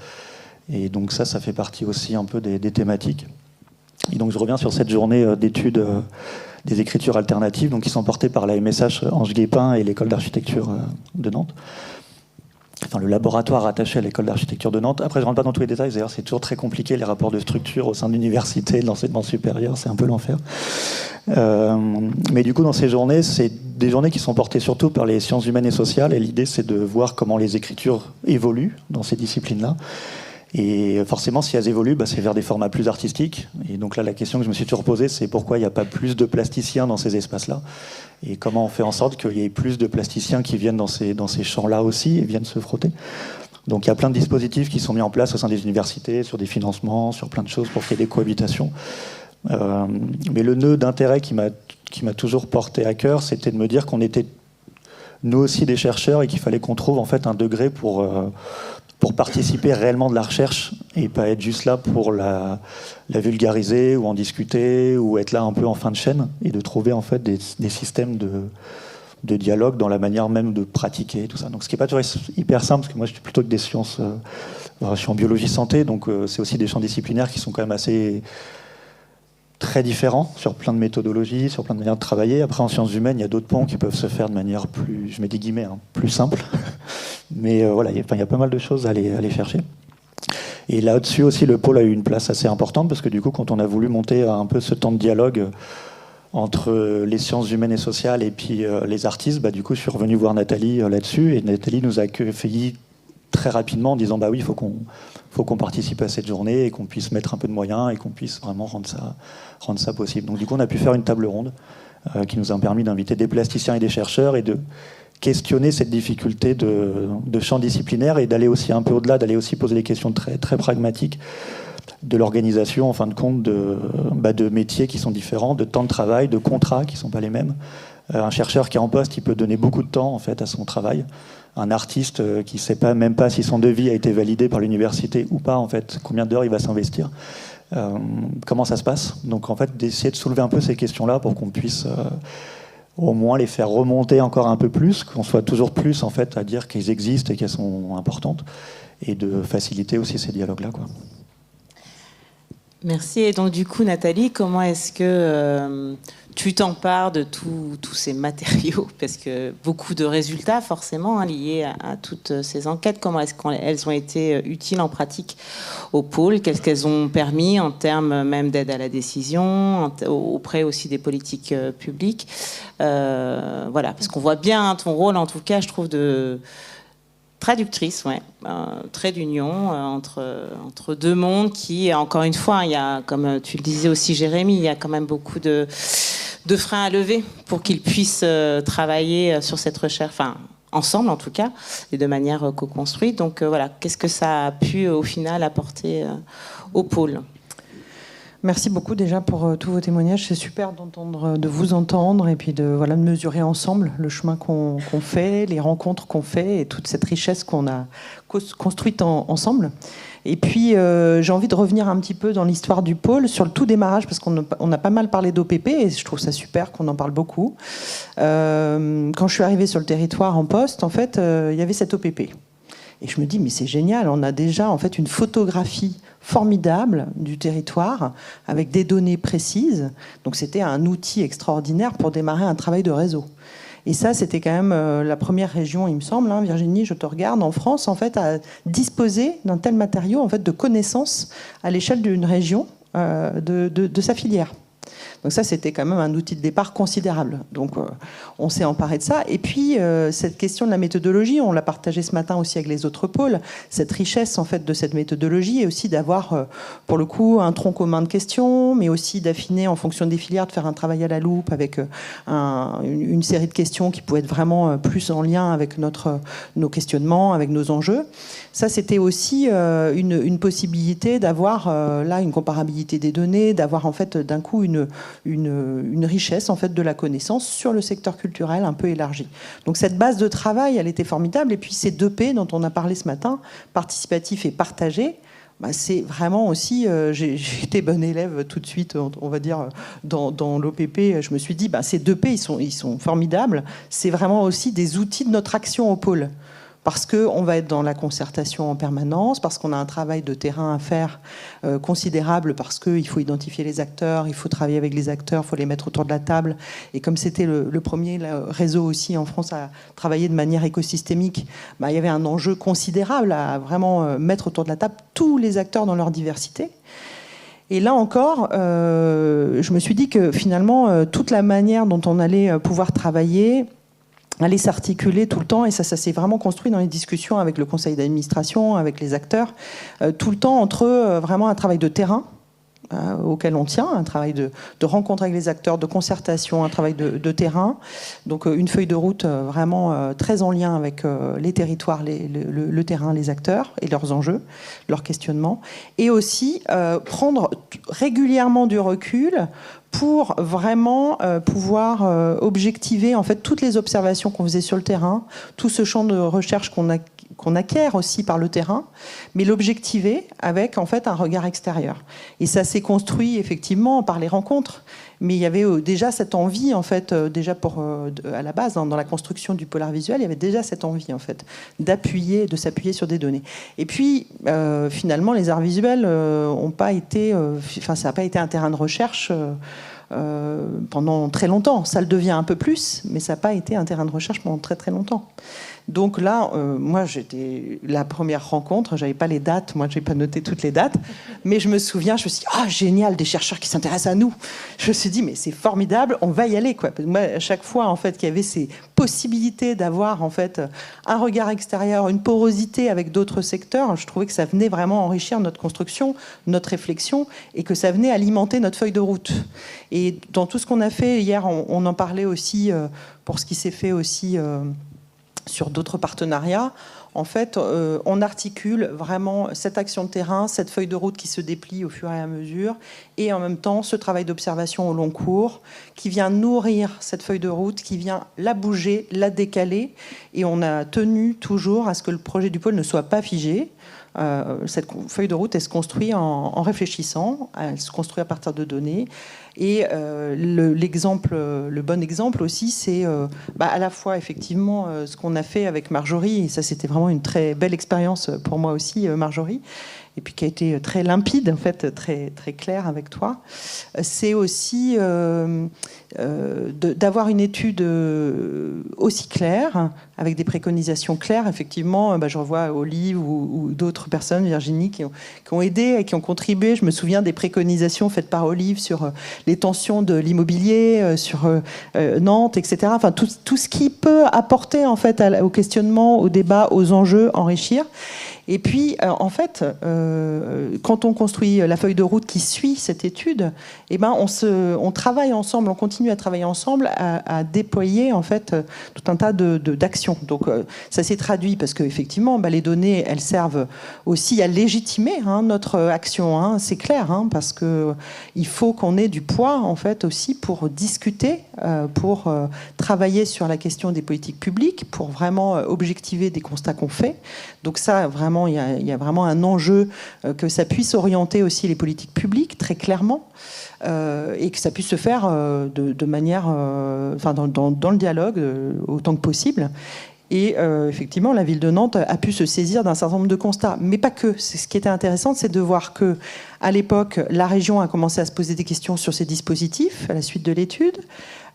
Et donc ça fait partie aussi un peu des thématiques. Et donc je reviens sur cette journée d'études des écritures alternatives, donc qui sont portées par la MSH Ange Guépin et l'école d'architecture de Nantes. Enfin, le laboratoire rattaché à l'école d'architecture de Nantes. Après, je ne rentre pas dans tous les détails, d'ailleurs, c'est toujours très compliqué, les rapports de structure au sein de l'université, de l'enseignement supérieur, c'est un peu l'enfer. Mais du coup, dans ces journées, c'est des journées qui sont portées surtout par les sciences humaines et sociales, et l'idée, c'est de voir comment les écritures évoluent dans ces disciplines-là. Et forcément, si elles évoluent, c'est vers des formats plus artistiques. Et donc là, la question que je me suis toujours posée, c'est pourquoi il n'y a pas plus de plasticiens dans ces espaces-là ? Et comment on fait en sorte qu'il y ait plus de plasticiens qui viennent dans ces champs-là aussi et viennent se frotter ? Donc il y a plein de dispositifs qui sont mis en place au sein des universités, sur des financements, sur plein de choses pour qu'il y ait des cohabitations. Mais le nœud d'intérêt qui m'a toujours porté à cœur, c'était de me dire qu'on était nous aussi des chercheurs et qu'il fallait qu'on trouve en fait un degré pour participer réellement de la recherche et pas être juste là pour la vulgariser ou en discuter ou être là un peu en fin de chaîne, et de trouver en fait des systèmes de dialogue dans la manière même de pratiquer tout ça. Donc ce qui n'est pas toujours hyper simple, parce que moi je suis plutôt que des sciences, je suis en biologie santé, donc c'est aussi des champs disciplinaires qui sont quand même assez très différents sur plein de méthodologies, sur plein de manières de travailler. Après, en sciences humaines, il y a d'autres ponts qui peuvent se faire de manière plus, je mets des guillemets, plus simple. Mais voilà, il y a pas mal de choses à aller chercher. Et là-dessus aussi, le pôle a eu une place assez importante, parce que du coup, quand on a voulu monter un peu ce temps de dialogue entre les sciences humaines et sociales et puis les artistes, du coup, je suis revenu voir Nathalie là-dessus, et Nathalie nous a accueillis très rapidement en disant oui, il faut qu'on participe à cette journée et qu'on puisse mettre un peu de moyens et qu'on puisse vraiment rendre ça possible. Donc du coup, on a pu faire une table ronde qui nous a permis d'inviter des plasticiens et des chercheurs et de questionner cette difficulté de champ disciplinaire et d'aller aussi un peu au-delà, d'aller aussi poser des questions très, très pragmatiques de l'organisation, en fin de compte, de métiers qui sont différents, de temps de travail, de contrats qui ne sont pas les mêmes. Un chercheur qui est en poste, il peut donner beaucoup de temps en fait, à son travail. Un artiste qui ne sait même pas si son devis a été validé par l'université ou pas, en fait, combien d'heures il va s'investir, comment ça se passe. Donc en fait, d'essayer de soulever un peu ces questions-là pour qu'on puisse au moins les faire remonter encore un peu plus, qu'on soit toujours plus en fait à dire qu'elles existent et qu'elles sont importantes, et de faciliter aussi ces dialogues-là, quoi. Merci. Et donc du coup, Nathalie, comment est-ce que tu t'empares de tous ces matériaux? Parce que beaucoup de résultats, forcément, liés à toutes ces enquêtes. Comment est-ce qu'elles ont été utiles en pratique au pôle? Qu'est-ce qu'elles ont permis en termes même d'aide à la décision, auprès aussi des politiques publiques? Voilà, parce qu'on voit bien ton rôle, en tout cas, je trouve, de traductrice, ouais, trait d'union entre deux mondes qui, encore une fois, il y a, comme tu le disais aussi, Jérémy, il y a quand même beaucoup de freins à lever pour qu'ils puissent travailler sur cette recherche, enfin, ensemble en tout cas, et de manière co-construite. Donc voilà, qu'est-ce que ça a pu au final apporter au pôle? Merci beaucoup déjà pour tous vos témoignages. C'est super de vous entendre et puis de mesurer ensemble le chemin qu'on fait, les rencontres qu'on fait et toute cette richesse qu'on a construite ensemble. Et puis j'ai envie de revenir un petit peu dans l'histoire du pôle sur le tout démarrage, parce qu'on a pas mal parlé d'OPP et je trouve ça super qu'on en parle beaucoup. Quand je suis arrivée sur le territoire en poste, en fait, il y avait cette OPP. Et je me dis, mais c'est génial, on a déjà en fait une photographie formidable du territoire avec des données précises. Donc c'était un outil extraordinaire pour démarrer un travail de réseau. Et ça, c'était quand même la première région, il me semble, hein, Virginie, je te regarde, en France, en fait, à disposer d'un tel matériau, en fait, de connaissances à l'échelle d'une région de sa filière. Donc ça, c'était quand même un outil de départ considérable. Donc on s'est emparé de ça. Et puis, cette question de la méthodologie, on l'a partagée ce matin aussi avec les autres pôles, cette richesse en fait de cette méthodologie, et aussi d'avoir, pour le coup, un tronc commun de questions, mais aussi d'affiner en fonction des filières, de faire un travail à la loupe avec une série de questions qui pouvaient être vraiment plus en lien avec nos questionnements, avec nos enjeux. Ça, c'était aussi une possibilité d'avoir là une comparabilité des données, d'avoir en fait d'un coup une richesse en fait de la connaissance sur le secteur culturel un peu élargi. Donc cette base de travail, elle était formidable. Et puis ces 2 P dont on a parlé ce matin, participatif et partagé, bah, c'est vraiment aussi, j'ai été bonne élève tout de suite, on va dire, dans l'OPP. Je me suis dit, bah, ces 2 P, ils sont formidables. C'est vraiment aussi des outils de notre action au pôle. Parce qu'on va être dans la concertation en permanence, parce qu'on a un travail de terrain à faire considérable, parce qu'il faut identifier les acteurs, il faut travailler avec les acteurs, il faut les mettre autour de la table. Et comme c'était le premier réseau aussi en France à travailler de manière écosystémique, bah, il y avait un enjeu considérable à vraiment mettre autour de la table tous les acteurs dans leur diversité. Et là encore, je me suis dit que finalement, toute la manière dont on allait pouvoir travailler allait s'articuler tout le temps, et ça s'est vraiment construit dans les discussions avec le conseil d'administration, avec les acteurs, tout le temps entre vraiment un travail de terrain auquel on tient, un travail de rencontre avec les acteurs, de concertation, un travail de terrain, donc une feuille de route vraiment très en lien avec les territoires, le terrain, les acteurs et leurs enjeux, leurs questionnements, et aussi prendre régulièrement du recul pour vraiment pouvoir objectiver en fait toutes les observations qu'on faisait sur le terrain, tout ce champ de recherche qu'on acquiert aussi par le terrain, mais l'objectiver avec en fait un regard extérieur. Et ça s'est construit effectivement par les rencontres, mais il y avait déjà cette envie en fait, déjà à la base, dans la construction du polar visuel, il y avait déjà cette envie en fait de s'appuyer sur des données. Et puis finalement, les arts visuels ont pas été, ça n'a pas été un terrain de recherche. Pendant très longtemps. Ça le devient un peu plus, mais ça n'a pas été un terrain de recherche pendant très très longtemps. Donc là, moi, j'étais la première rencontre, j'avais pas les dates, moi, j'ai pas noté toutes les dates, mais je me souviens, je me suis dit, ah, génial, des chercheurs qui s'intéressent à nous. Je me suis dit, mais c'est formidable, on va y aller, quoi. Moi, à chaque fois, en fait, qu'il y avait ces possibilités d'avoir, en fait, un regard extérieur, une porosité avec d'autres secteurs, je trouvais que ça venait vraiment enrichir notre construction, notre réflexion, et que ça venait alimenter notre feuille de route. Et dans tout ce qu'on a fait hier, on en parlait aussi pour ce qui s'est fait aussi sur d'autres partenariats. En fait, on articule vraiment cette action de terrain, cette feuille de route qui se déplie au fur et à mesure, et en même temps ce travail d'observation au long cours qui vient nourrir cette feuille de route, qui vient la bouger, la décaler, et on a tenu toujours à ce que le projet du pôle ne soit pas figé. Cette feuille de route, elle se construit en réfléchissant, elle se construit à partir de données. Et le bon exemple aussi, c'est à la fois effectivement ce qu'on a fait avec Marjorie, et ça c'était vraiment une très belle expérience pour moi aussi, Marjorie, et puis qui a été très limpide, en fait, très, très clair avec toi, c'est aussi d'avoir une étude aussi claire, avec des préconisations claires. Effectivement, je revois Olive ou d'autres personnes, Virginie, qui ont aidé et qui ont contribué. Je me souviens des préconisations faites par Olive sur les tensions de l'immobilier, sur Nantes, etc. Enfin, tout ce qui peut apporter en fait au questionnement, au débat, aux enjeux, enrichir. Et puis, en fait, quand on construit la feuille de route qui suit cette étude, on travaille ensemble, on continue à travailler ensemble, à déployer en fait tout un tas d'actions. Donc, ça s'est traduit parce qu'effectivement, les données, elles servent aussi à légitimer notre action. C'est clair, parce que il faut qu'on ait du poids en fait aussi pour discuter, pour travailler sur la question des politiques publiques, pour vraiment objectiver des constats qu'on fait. Donc ça, vraiment, il y a vraiment un enjeu que ça puisse orienter aussi les politiques publiques, très clairement, et que ça puisse se faire de manière, dans le dialogue, autant que possible. Et effectivement, la ville de Nantes a pu se saisir d'un certain nombre de constats. Mais pas que. Ce qui était intéressant, c'est de voir que, à l'époque, la région a commencé à se poser des questions sur ces dispositifs à la suite de l'étude.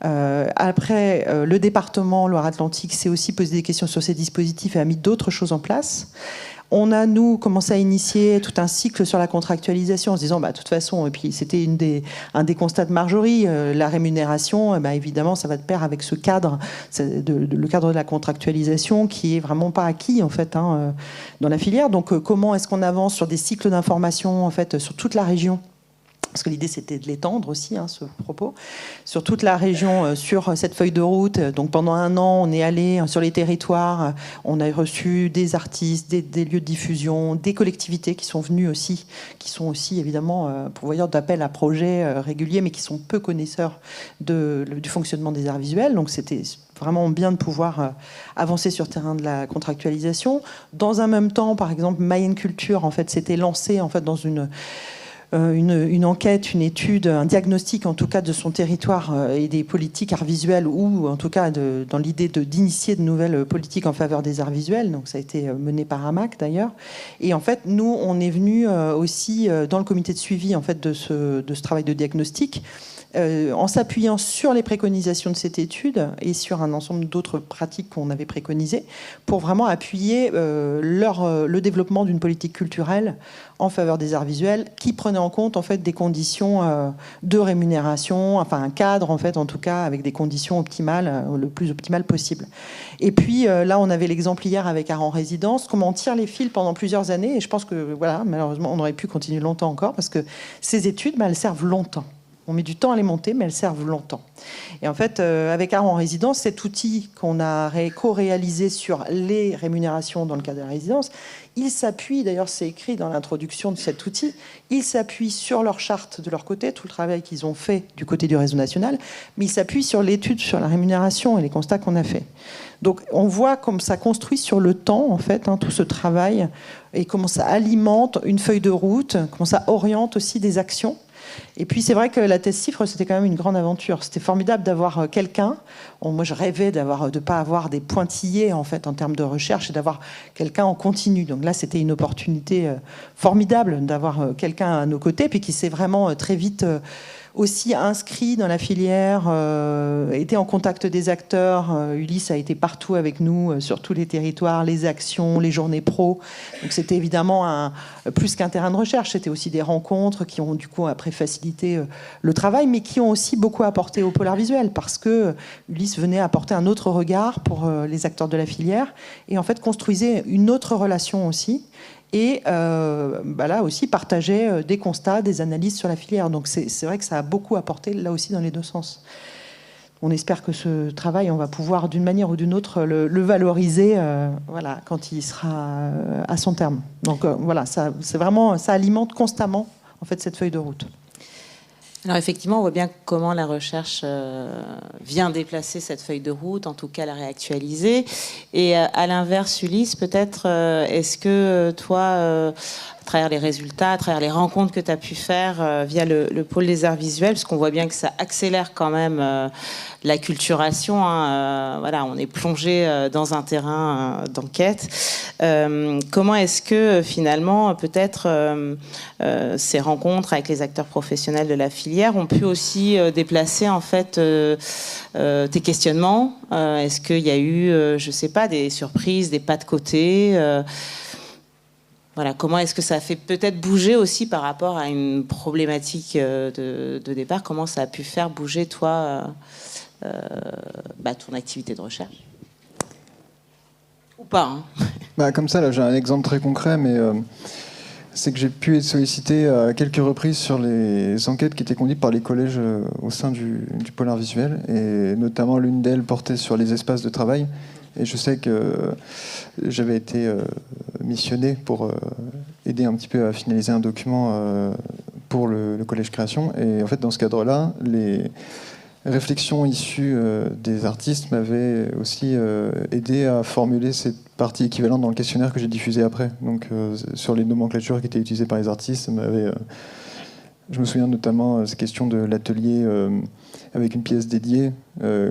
Après, le département Loire-Atlantique s'est aussi posé des questions sur ces dispositifs et a mis d'autres choses en place. On a, nous, commencé à initier tout un cycle sur la contractualisation en se disant, de toute façon, et puis c'était un des constats de Marjorie, la rémunération, évidemment, ça va de pair avec ce cadre, le cadre de la contractualisation qui est vraiment pas acquis, en fait, dans la filière. Donc, comment est-ce qu'on avance sur des cycles d'information, en fait, sur toute la région ? Parce que l'idée, c'était de l'étendre aussi, ce propos, sur toute la région, sur cette feuille de route. Donc pendant 1 an, on est allé sur les territoires, on a reçu des artistes, des lieux de diffusion, des collectivités qui sont venues aussi, qui sont aussi évidemment pourvoyeurs d'appels à projets réguliers, mais qui sont peu connaisseurs du fonctionnement des arts visuels. Donc c'était vraiment bien de pouvoir avancer sur le terrain de la contractualisation. Dans un même temps, par exemple, Mayenne Culture, en fait, s'était lancé en fait, dans une enquête, une étude, un diagnostic en tout cas de son territoire et des politiques arts visuels, ou en tout cas dans l'idée d'initier de nouvelles politiques en faveur des arts visuels. Donc ça a été mené par AMAC d'ailleurs. Et en fait, nous, on est venus aussi dans le comité de suivi en fait, de ce travail de diagnostic, en s'appuyant sur les préconisations de cette étude et sur un ensemble d'autres pratiques qu'on avait préconisées, pour vraiment appuyer le développement d'une politique culturelle en faveur des arts visuels qui prenait en compte en fait des conditions de rémunération, enfin un cadre en fait en tout cas avec des conditions optimales, le plus optimales possible. Et puis là on avait l'exemple hier avec Art en résidence, comment on tire les fils pendant plusieurs années, et je pense que voilà, malheureusement on aurait pu continuer longtemps encore parce que ces études elles servent longtemps. On met du temps à les monter, mais elles servent longtemps. Et en fait, avec Art en résidence, cet outil qu'on a co-réalisé sur les rémunérations dans le cadre de la résidence, il s'appuie, d'ailleurs c'est écrit dans l'introduction de cet outil, il s'appuie sur leur charte de leur côté, tout le travail qu'ils ont fait du côté du réseau national, mais il s'appuie sur l'étude sur la rémunération et les constats qu'on a fait. Donc on voit comme ça construit sur le temps, en fait, tout ce travail, et comment ça alimente une feuille de route, comment ça oriente aussi des actions. Et puis c'est vrai que la thèse CIFRE, c'était quand même une grande aventure. C'était formidable d'avoir quelqu'un. Moi, je rêvais de ne pas avoir des pointillés en fait en termes de recherche et d'avoir quelqu'un en continu. Donc là, c'était une opportunité formidable d'avoir quelqu'un à nos côtés, puis qui s'est vraiment très vite aussi inscrit dans la filière, était en contact des acteurs. Ulysse a été partout avec nous, sur tous les territoires, les actions, les journées pro. Donc c'était évidemment plus qu'un terrain de recherche, c'était aussi des rencontres qui ont du coup après facilité le travail, mais qui ont aussi beaucoup apporté au polar visuel, parce que Ulysse venait apporter un autre regard pour les acteurs de la filière, et en fait construisait une autre relation aussi. Et là aussi partager des constats, des analyses sur la filière. Donc c'est vrai que ça a beaucoup apporté là aussi dans les deux sens. On espère que ce travail, on va pouvoir d'une manière ou d'une autre le valoriser voilà, quand il sera à son terme. Donc voilà, ça alimente constamment en fait, cette feuille de route. Alors effectivement, on voit bien comment la recherche vient déplacer cette feuille de route, en tout cas la réactualiser. Et à l'inverse, Ulysse, peut-être, est-ce que toi, travers les résultats, à travers les rencontres que tu as pu faire via le pôle des arts visuels, parce qu'on voit bien que ça accélère quand même l'acculturation. Voilà, on est plongé dans un terrain d'enquête. Comment est-ce que finalement, peut-être, ces rencontres avec les acteurs professionnels de la filière ont pu aussi déplacer en fait tes questionnements? Est-ce qu'il y a eu, je sais pas, des surprises, des pas de côté? Voilà, comment est-ce que ça a fait peut-être bouger aussi par rapport à une problématique de départ? Comment ça a pu faire bouger, toi, ton activité de recherche? Ou pas, hein? Comme ça, là, j'ai un exemple très concret, mais c'est que j'ai pu être sollicité à quelques reprises sur les enquêtes qui étaient conduites par les collèges au sein du pôle art visuel, et notamment l'une d'elles portait sur les espaces de travail. Et je sais que j'avais été missionné pour aider un petit peu à finaliser un document pour le collège création. Et en fait, dans ce cadre-là, les réflexions issues des artistes m'avaient aussi aidé à formuler cette partie équivalente dans le questionnaire que j'ai diffusé après. Donc, sur les nomenclatures qui étaient utilisées par les artistes, je me souviens notamment de cette question de l'atelier avec une pièce dédiée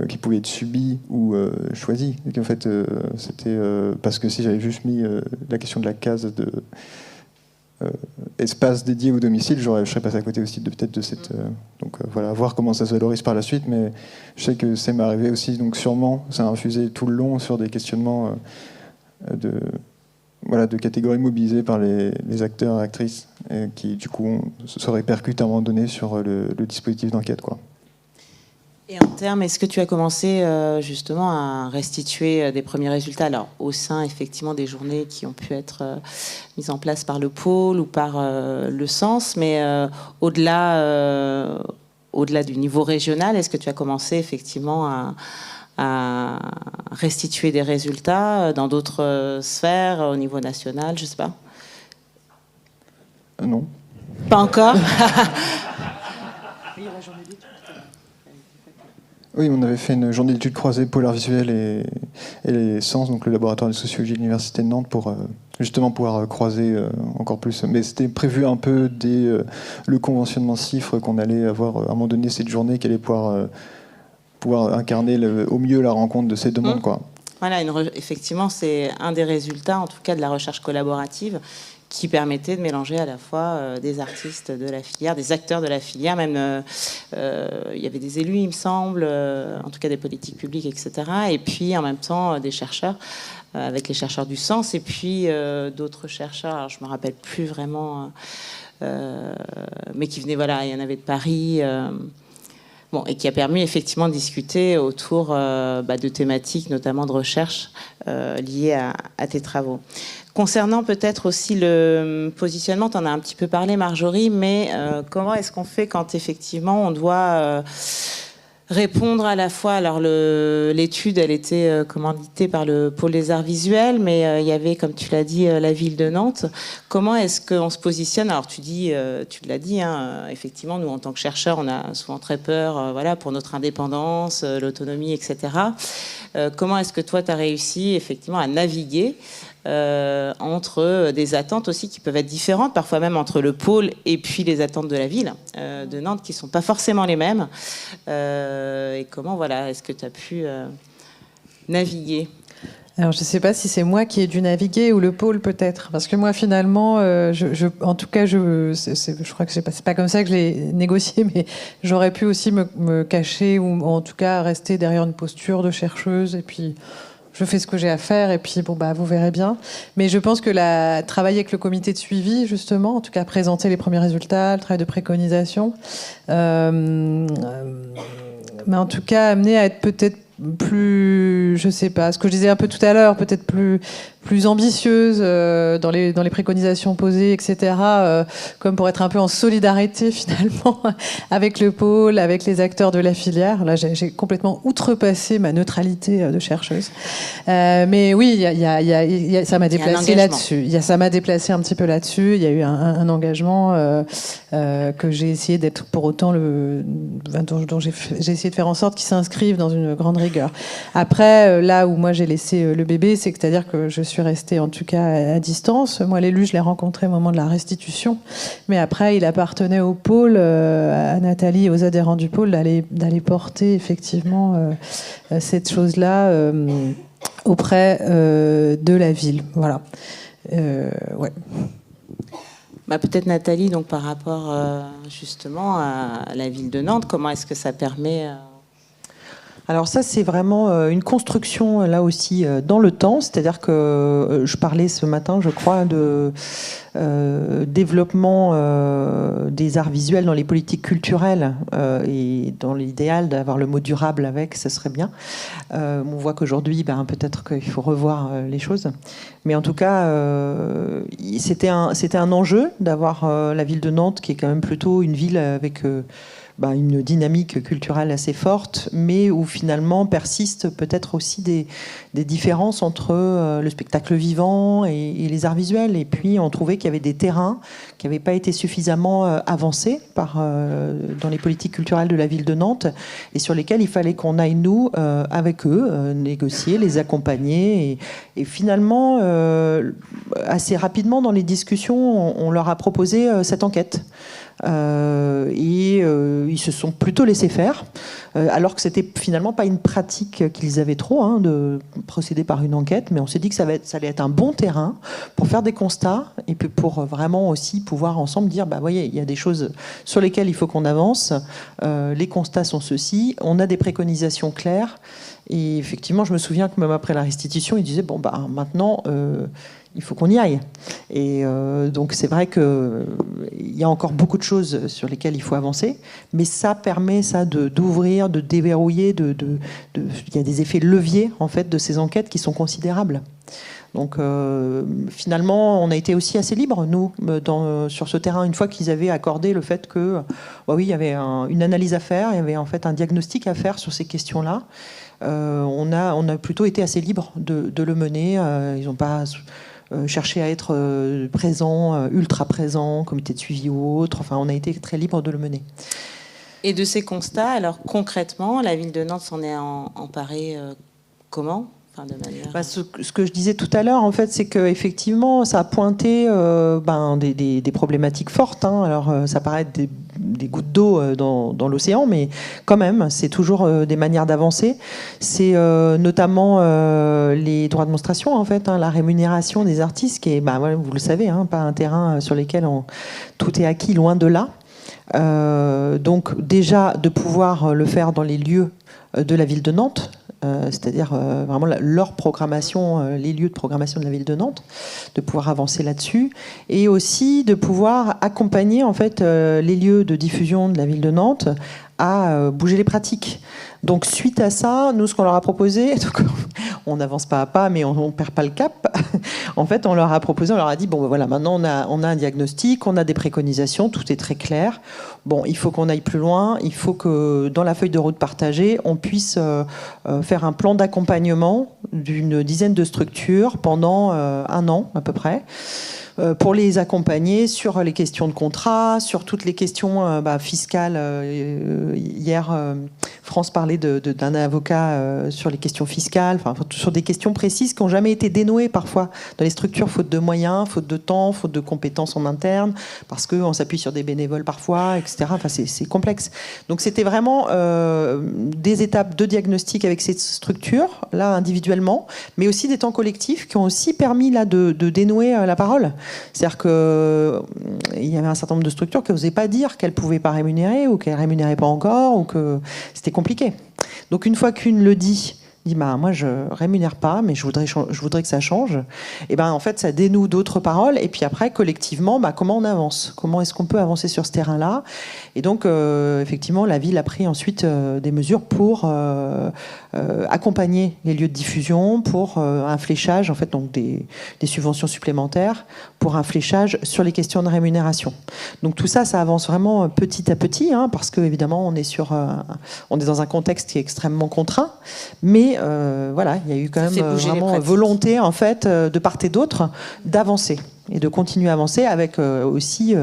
qui pouvait être subie ou choisie. Et qu'en fait, c'était parce que si j'avais juste mis la question de la case de espace dédié au domicile, je serais passé à côté aussi peut-être de cette... donc voilà, voir comment ça se valorise par la suite. Mais je sais que ça m'est arrivé aussi, donc sûrement, ça a infusé tout le long sur des questionnements de catégories mobilisées par les acteurs et actrices, et qui du coup se répercutent à un moment donné sur le dispositif d'enquête, quoi. Et en termes, est-ce que tu as commencé justement à restituer des premiers résultats, alors au sein effectivement des journées qui ont pu être mises en place par le pôle ou par le Sens, mais au-delà du niveau régional, est-ce que tu as commencé effectivement à restituer des résultats dans d'autres sphères, au niveau national, je sais pas? Non. Pas encore. Oui, on avait fait une journée d'études croisées pôle art visuel et les Sens, donc le laboratoire de sociologie de l'Université de Nantes, pour justement pouvoir croiser encore plus. Mais c'était prévu un peu dès le conventionnement CIFRE qu'on allait avoir à un moment donné cette journée qui allait pouvoir incarner au mieux la rencontre de ces deux mondes, quoi. Voilà, effectivement, c'est un des résultats, en tout cas, de la recherche collaborative, qui permettait de mélanger à la fois des artistes de la filière, des acteurs de la filière, même il y avait des élus, il me semble, en tout cas des politiques publiques, etc. Et puis en même temps des chercheurs, avec les chercheurs du Sens, et puis d'autres chercheurs, alors je ne me rappelle plus vraiment, mais qui venaient, voilà, il y en avait de Paris, et qui a permis effectivement de discuter autour de thématiques, notamment de recherche, liées à tes travaux. Concernant peut-être aussi le positionnement, tu en as un petit peu parlé, Marjorie, mais comment est-ce qu'on fait quand effectivement on doit répondre à la fois... Alors l'étude, elle était commanditée par le pôle des arts visuels, mais il y avait, comme tu l'as dit, la ville de Nantes. Comment est-ce qu'on se positionne? Alors tu l'as dit, effectivement, nous en tant que chercheurs, on a souvent très peur pour notre indépendance, l'autonomie, etc. Comment est-ce que toi, tu as réussi effectivement à naviguer entre des attentes aussi qui peuvent être différentes, parfois même entre le pôle et puis les attentes de la ville de Nantes, qui ne sont pas forcément les mêmes. Et comment, est-ce que tu as pu naviguer? Alors, je ne sais pas si c'est moi qui ai dû naviguer ou le pôle, peut-être. Parce que moi, finalement, en tout cas, je crois que c'est pas comme ça que je l'ai négocié, mais j'aurais pu aussi me cacher ou en tout cas rester derrière une posture de chercheuse et puis... Je fais ce que j'ai à faire et puis vous verrez bien. Mais je pense que travailler avec le comité de suivi, justement, en tout cas présenter les premiers résultats, le travail de préconisation, mais en tout cas amener à être peut-être plus, je sais pas, ce que je disais un peu tout à l'heure, peut-être plus ambitieuse dans les préconisations posées, etc., comme pour être un peu en solidarité finalement avec le pôle, avec les acteurs de la filière. Là, j'ai complètement outrepassé ma neutralité de chercheuse. Mais oui, ça m'a déplacé là-dessus. Ça m'a déplacé un petit peu là-dessus. Il y a eu un engagement que j'ai essayé d'être pour autant dont j'ai essayé de faire en sorte qu'il s'inscrive dans une grande rigueur. Après, là où moi j'ai laissé le bébé, c'est-à-dire que je suis suis restée en tout cas à distance. Moi, l'élu, je l'ai rencontré au moment de la restitution. Mais après, il appartenait au pôle, à Nathalie et aux adhérents du pôle, d'aller porter effectivement cette chose-là auprès de la ville. Voilà. Ouais. Bah, peut-être Nathalie, donc par rapport justement à la ville de Nantes, comment est-ce que ça permet Alors ça, c'est vraiment une construction, là aussi, dans le temps. C'est-à-dire que je parlais ce matin, je crois, de développement des arts visuels dans les politiques culturelles et dans l'idéal d'avoir le mot durable avec, ce serait bien. On voit qu'aujourd'hui, peut-être qu'il faut revoir les choses. Mais en tout cas, c'était un enjeu d'avoir la ville de Nantes, qui est quand même plutôt une ville avec une dynamique culturelle assez forte, mais où finalement persistent peut-être aussi des différences entre le spectacle vivant et les arts visuels. Et puis on trouvait qu'il y avait des terrains qui n'avaient pas été suffisamment avancés dans les politiques culturelles de la ville de Nantes, et sur lesquels il fallait qu'on aille, nous, avec eux, négocier, les accompagner. Et finalement, assez rapidement dans les discussions, on leur a proposé cette enquête. Ils se sont plutôt laissés faire, alors que c'était finalement pas une pratique qu'ils avaient trop, de procéder par une enquête, mais on s'est dit que ça allait être un bon terrain pour faire des constats et puis pour vraiment aussi pouvoir ensemble dire voyez, il y a des choses sur lesquelles il faut qu'on avance, les constats sont ceux-ci, on a des préconisations claires. Et effectivement, je me souviens que même après la restitution, ils disaient maintenant il faut qu'on y aille. Et donc c'est vrai qu'il y a encore beaucoup de choses sur lesquelles il faut avancer, mais ça permet d'ouvrir, de déverrouiller, il y a des effets leviers en fait de ces enquêtes qui sont considérables. Donc finalement, on a été aussi assez libres, nous, sur ce terrain, une fois qu'ils avaient accordé le fait que, oui, il y avait une analyse à faire, il y avait en fait un diagnostic à faire sur ces questions-là. On a plutôt été assez libres de le mener. Ils n'ont pas cherché à être présents, ultra présents, comité de suivi ou autre. Enfin, on a été très libres de le mener. Et de ces constats, alors concrètement, la ville de Nantes s'en est emparée comment ? De manière... ce que je disais tout à l'heure, en fait, c'est qu'effectivement, ça a pointé des problématiques fortes. Alors, ça paraît être des gouttes d'eau dans l'océan, mais quand même, c'est toujours des manières d'avancer. C'est notamment les droits de monstration, en fait, la rémunération des artistes, qui est, vous le savez, pas un terrain sur lequel tout est acquis, loin de là. Donc, déjà, de pouvoir le faire dans les lieux de la ville de Nantes, c'est-à-dire vraiment leur programmation, les lieux de programmation de la ville de Nantes, de pouvoir avancer là-dessus, et aussi de pouvoir accompagner en fait les lieux de diffusion de la ville de Nantes à bouger les pratiques. Donc suite à ça, nous, ce qu'on leur a proposé, donc, on n'avance pas à pas, mais on ne perd pas le cap. En fait, on leur a proposé, on leur a dit, voilà, maintenant on a un diagnostic, on a des préconisations, tout est très clair. Il faut qu'on aille plus loin, il faut que dans la feuille de route partagée, on puisse faire un plan d'accompagnement d'une dizaine de structures pendant 1 an à peu près, pour les accompagner sur les questions de contrat, sur toutes les questions fiscales. Hier, France parlait d'un avocat sur les questions fiscales, sur des questions précises qui n'ont jamais été dénouées parfois dans les structures, faute de moyens, faute de temps, faute de compétences en interne, parce qu'on s'appuie sur des bénévoles parfois, etc. C'est complexe. Donc c'était vraiment des étapes de diagnostic avec ces structures, là individuellement, mais aussi des temps collectifs qui ont aussi permis là, de dénouer la parole. C'est-à-dire qu'il y avait un certain nombre de structures qui n'osaient pas dire qu'elles ne pouvaient pas rémunérer ou qu'elles ne rémunéraient pas encore, ou que c'était compliqué. Donc une fois qu'une le dit moi je rémunère pas, mais je voudrais que ça change, et en fait ça dénoue d'autres paroles, et puis après collectivement comment on avance, comment est-ce qu'on peut avancer sur ce terrain-là. Et donc effectivement la ville a pris ensuite des mesures pour accompagner les lieux de diffusion, pour un fléchage en fait, donc des subventions supplémentaires, pour un fléchage sur les questions de rémunération. Donc tout ça avance vraiment petit à petit, parce que évidemment on est dans un contexte qui est extrêmement contraint, mais voilà, il y a eu quand même vraiment volonté en fait de part et d'autre d'avancer et de continuer à avancer avec aussi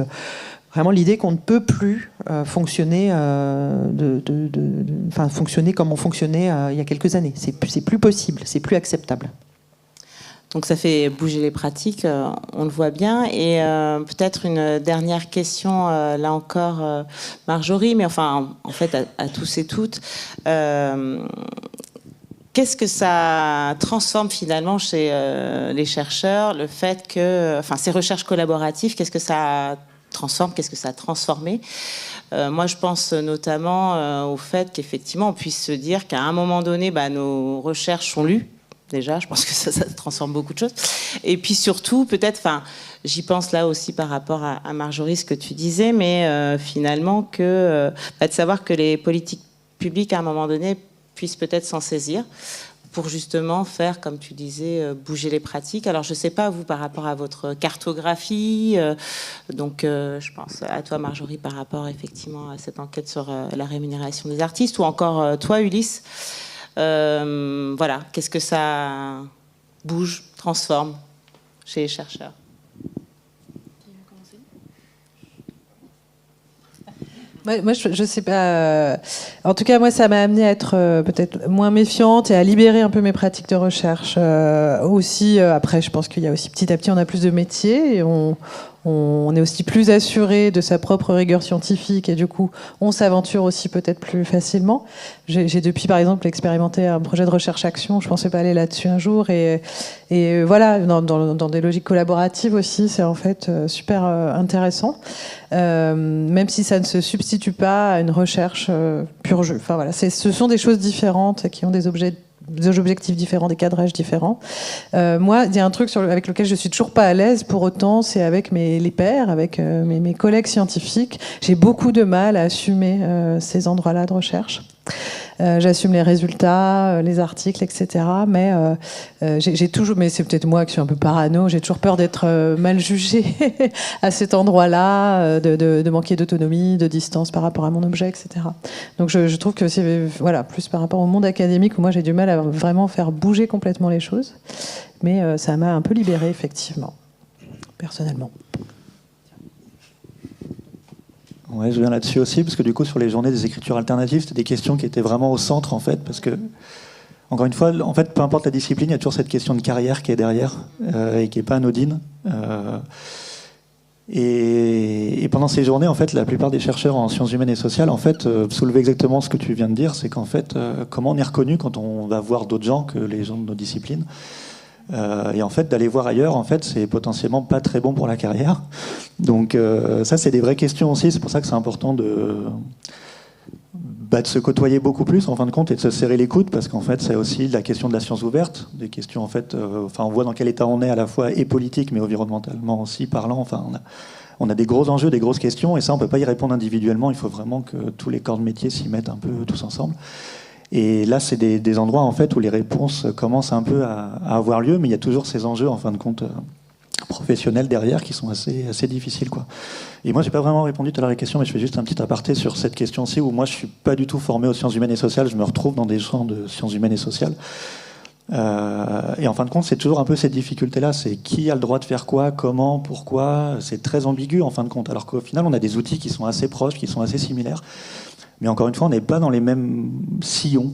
vraiment l'idée qu'on ne peut plus fonctionner fonctionner comme on fonctionnait il y a quelques années. C'est plus possible, c'est plus acceptable. Donc ça fait bouger les pratiques, on le voit bien. Et peut-être une dernière question, là encore, Marjorie, mais enfin, en fait, à tous et toutes. Qu'est-ce que ça transforme finalement chez les chercheurs, le fait que, enfin, ces recherches collaboratives, qu'est-ce que ça transforme, qu'est-ce que ça a transformé? Moi, je pense notamment au fait qu'effectivement, on puisse se dire qu'à un moment donné, nos recherches sont lues. Déjà, je pense que ça transforme beaucoup de choses. Et puis surtout, peut-être, enfin, j'y pense là aussi par rapport à Marjorie, ce que tu disais, mais finalement, de savoir que les politiques publiques, à un moment donné, puissent peut-être s'en saisir pour justement faire, comme tu disais, bouger les pratiques. Alors, je ne sais pas, vous, par rapport à votre cartographie, je pense à toi, Marjorie, par rapport effectivement à cette enquête sur la rémunération des artistes, ou encore toi, Ulysse. Voilà, qu'est-ce que ça bouge, transforme chez les chercheurs? Moi, je sais pas. En tout cas, moi, ça m'a amené à être peut-être moins méfiante et à libérer un peu mes pratiques de recherche. Aussi, après, je pense qu'il y a aussi petit à petit, on a plus de métiers et on est aussi plus assuré de sa propre rigueur scientifique et du coup, on s'aventure aussi peut-être plus facilement. J'ai depuis, par exemple, expérimenté un projet de recherche-action. Je pensais pas aller là-dessus un jour et voilà, dans des logiques collaboratives aussi, c'est en fait super intéressant. Même si ça ne se substitue pas à une recherche pur jeu. Enfin voilà, ce sont des choses différentes qui ont des objectifs différents, des cadrages différents. Moi, il y a un truc avec lequel je suis toujours pas à l'aise pour autant, c'est avec les pairs, avec mes collègues scientifiques. J'ai beaucoup de mal à assumer ces endroits-là de recherche. J'assume les résultats, les articles, etc. Mais j'ai toujours, mais c'est peut-être moi qui suis un peu parano, j'ai toujours peur d'être mal jugée à cet endroit-là, de manquer d'autonomie, de distance par rapport à mon objet, etc. Donc je trouve que c'est plus par rapport au monde académique où moi j'ai du mal à vraiment faire bouger complètement les choses. Mais ça m'a un peu libérée, effectivement, personnellement. Ouais, je viens là-dessus aussi, parce que du coup, sur les journées des écritures alternatives, c'était des questions qui étaient vraiment au centre, en fait, parce que, encore une fois, en fait, peu importe la discipline, il y a toujours cette question de carrière qui est derrière, et qui n'est pas anodine. Et pendant ces journées, en fait, la plupart des chercheurs en sciences humaines et sociales, en fait, soulevaient exactement ce que tu viens de dire, c'est qu'en fait, comment on est reconnu quand on va voir d'autres gens que les gens de nos disciplines. Et en fait, d'aller voir ailleurs, en fait, c'est potentiellement pas très bon pour la carrière. Donc ça, c'est des vraies questions aussi. C'est pour ça que c'est important de se côtoyer beaucoup plus, en fin de compte, et de se serrer les coudes, parce qu'en fait, c'est aussi la question de la science ouverte, des questions, en fait, on voit dans quel état on est à la fois et politique, mais environnementalement aussi parlant. Enfin, on a des gros enjeux, des grosses questions, et ça, on peut pas y répondre individuellement. Il faut vraiment que tous les corps de métier s'y mettent un peu tous ensemble. Et là, c'est des endroits en fait où les réponses commencent un peu à avoir lieu, mais il y a toujours ces enjeux en fin de compte professionnels derrière qui sont assez difficiles, quoi. Et moi, j'ai pas vraiment répondu tout à l'heure à la question, mais je fais juste un petit aparté sur cette question-ci où moi, je suis pas du tout formé aux sciences humaines et sociales. Je me retrouve dans des champs de sciences humaines et sociales. Et en fin de compte, c'est toujours un peu cette difficulté-là. C'est qui a le droit de faire quoi, comment, pourquoi. C'est très ambigu en fin de compte. Alors qu'au final, on a des outils qui sont assez proches, qui sont assez similaires. Mais encore une fois, on n'est pas dans les mêmes sillons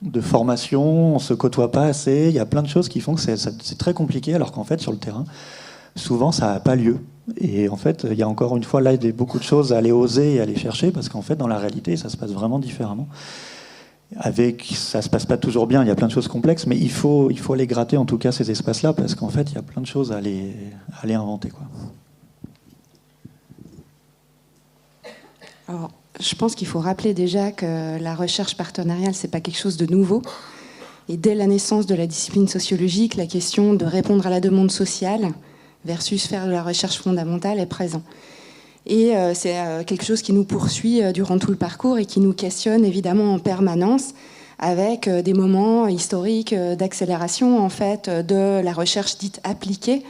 de formation, on ne se côtoie pas assez, il y a plein de choses qui font que c'est très compliqué, alors qu'en fait, sur le terrain, souvent, ça n'a pas lieu. Et en fait, il y a encore une fois là beaucoup de choses à aller oser et à aller chercher, parce qu'en fait, dans la réalité, ça se passe vraiment différemment. Ça ne se passe pas toujours bien, il y a plein de choses complexes, mais il faut aller gratter en tout cas ces espaces-là, parce qu'en fait, il y a plein de choses à aller inventer, quoi. Alors, je pense qu'il faut rappeler déjà que la recherche partenariale, c'est pas quelque chose de nouveau. Et dès la naissance de la discipline sociologique, la question de répondre à la demande sociale versus faire de la recherche fondamentale est présente. Et c'est quelque chose qui nous poursuit durant tout le parcours et qui nous questionne évidemment en permanence, avec des moments historiques d'accélération en fait de la recherche dite appliquée,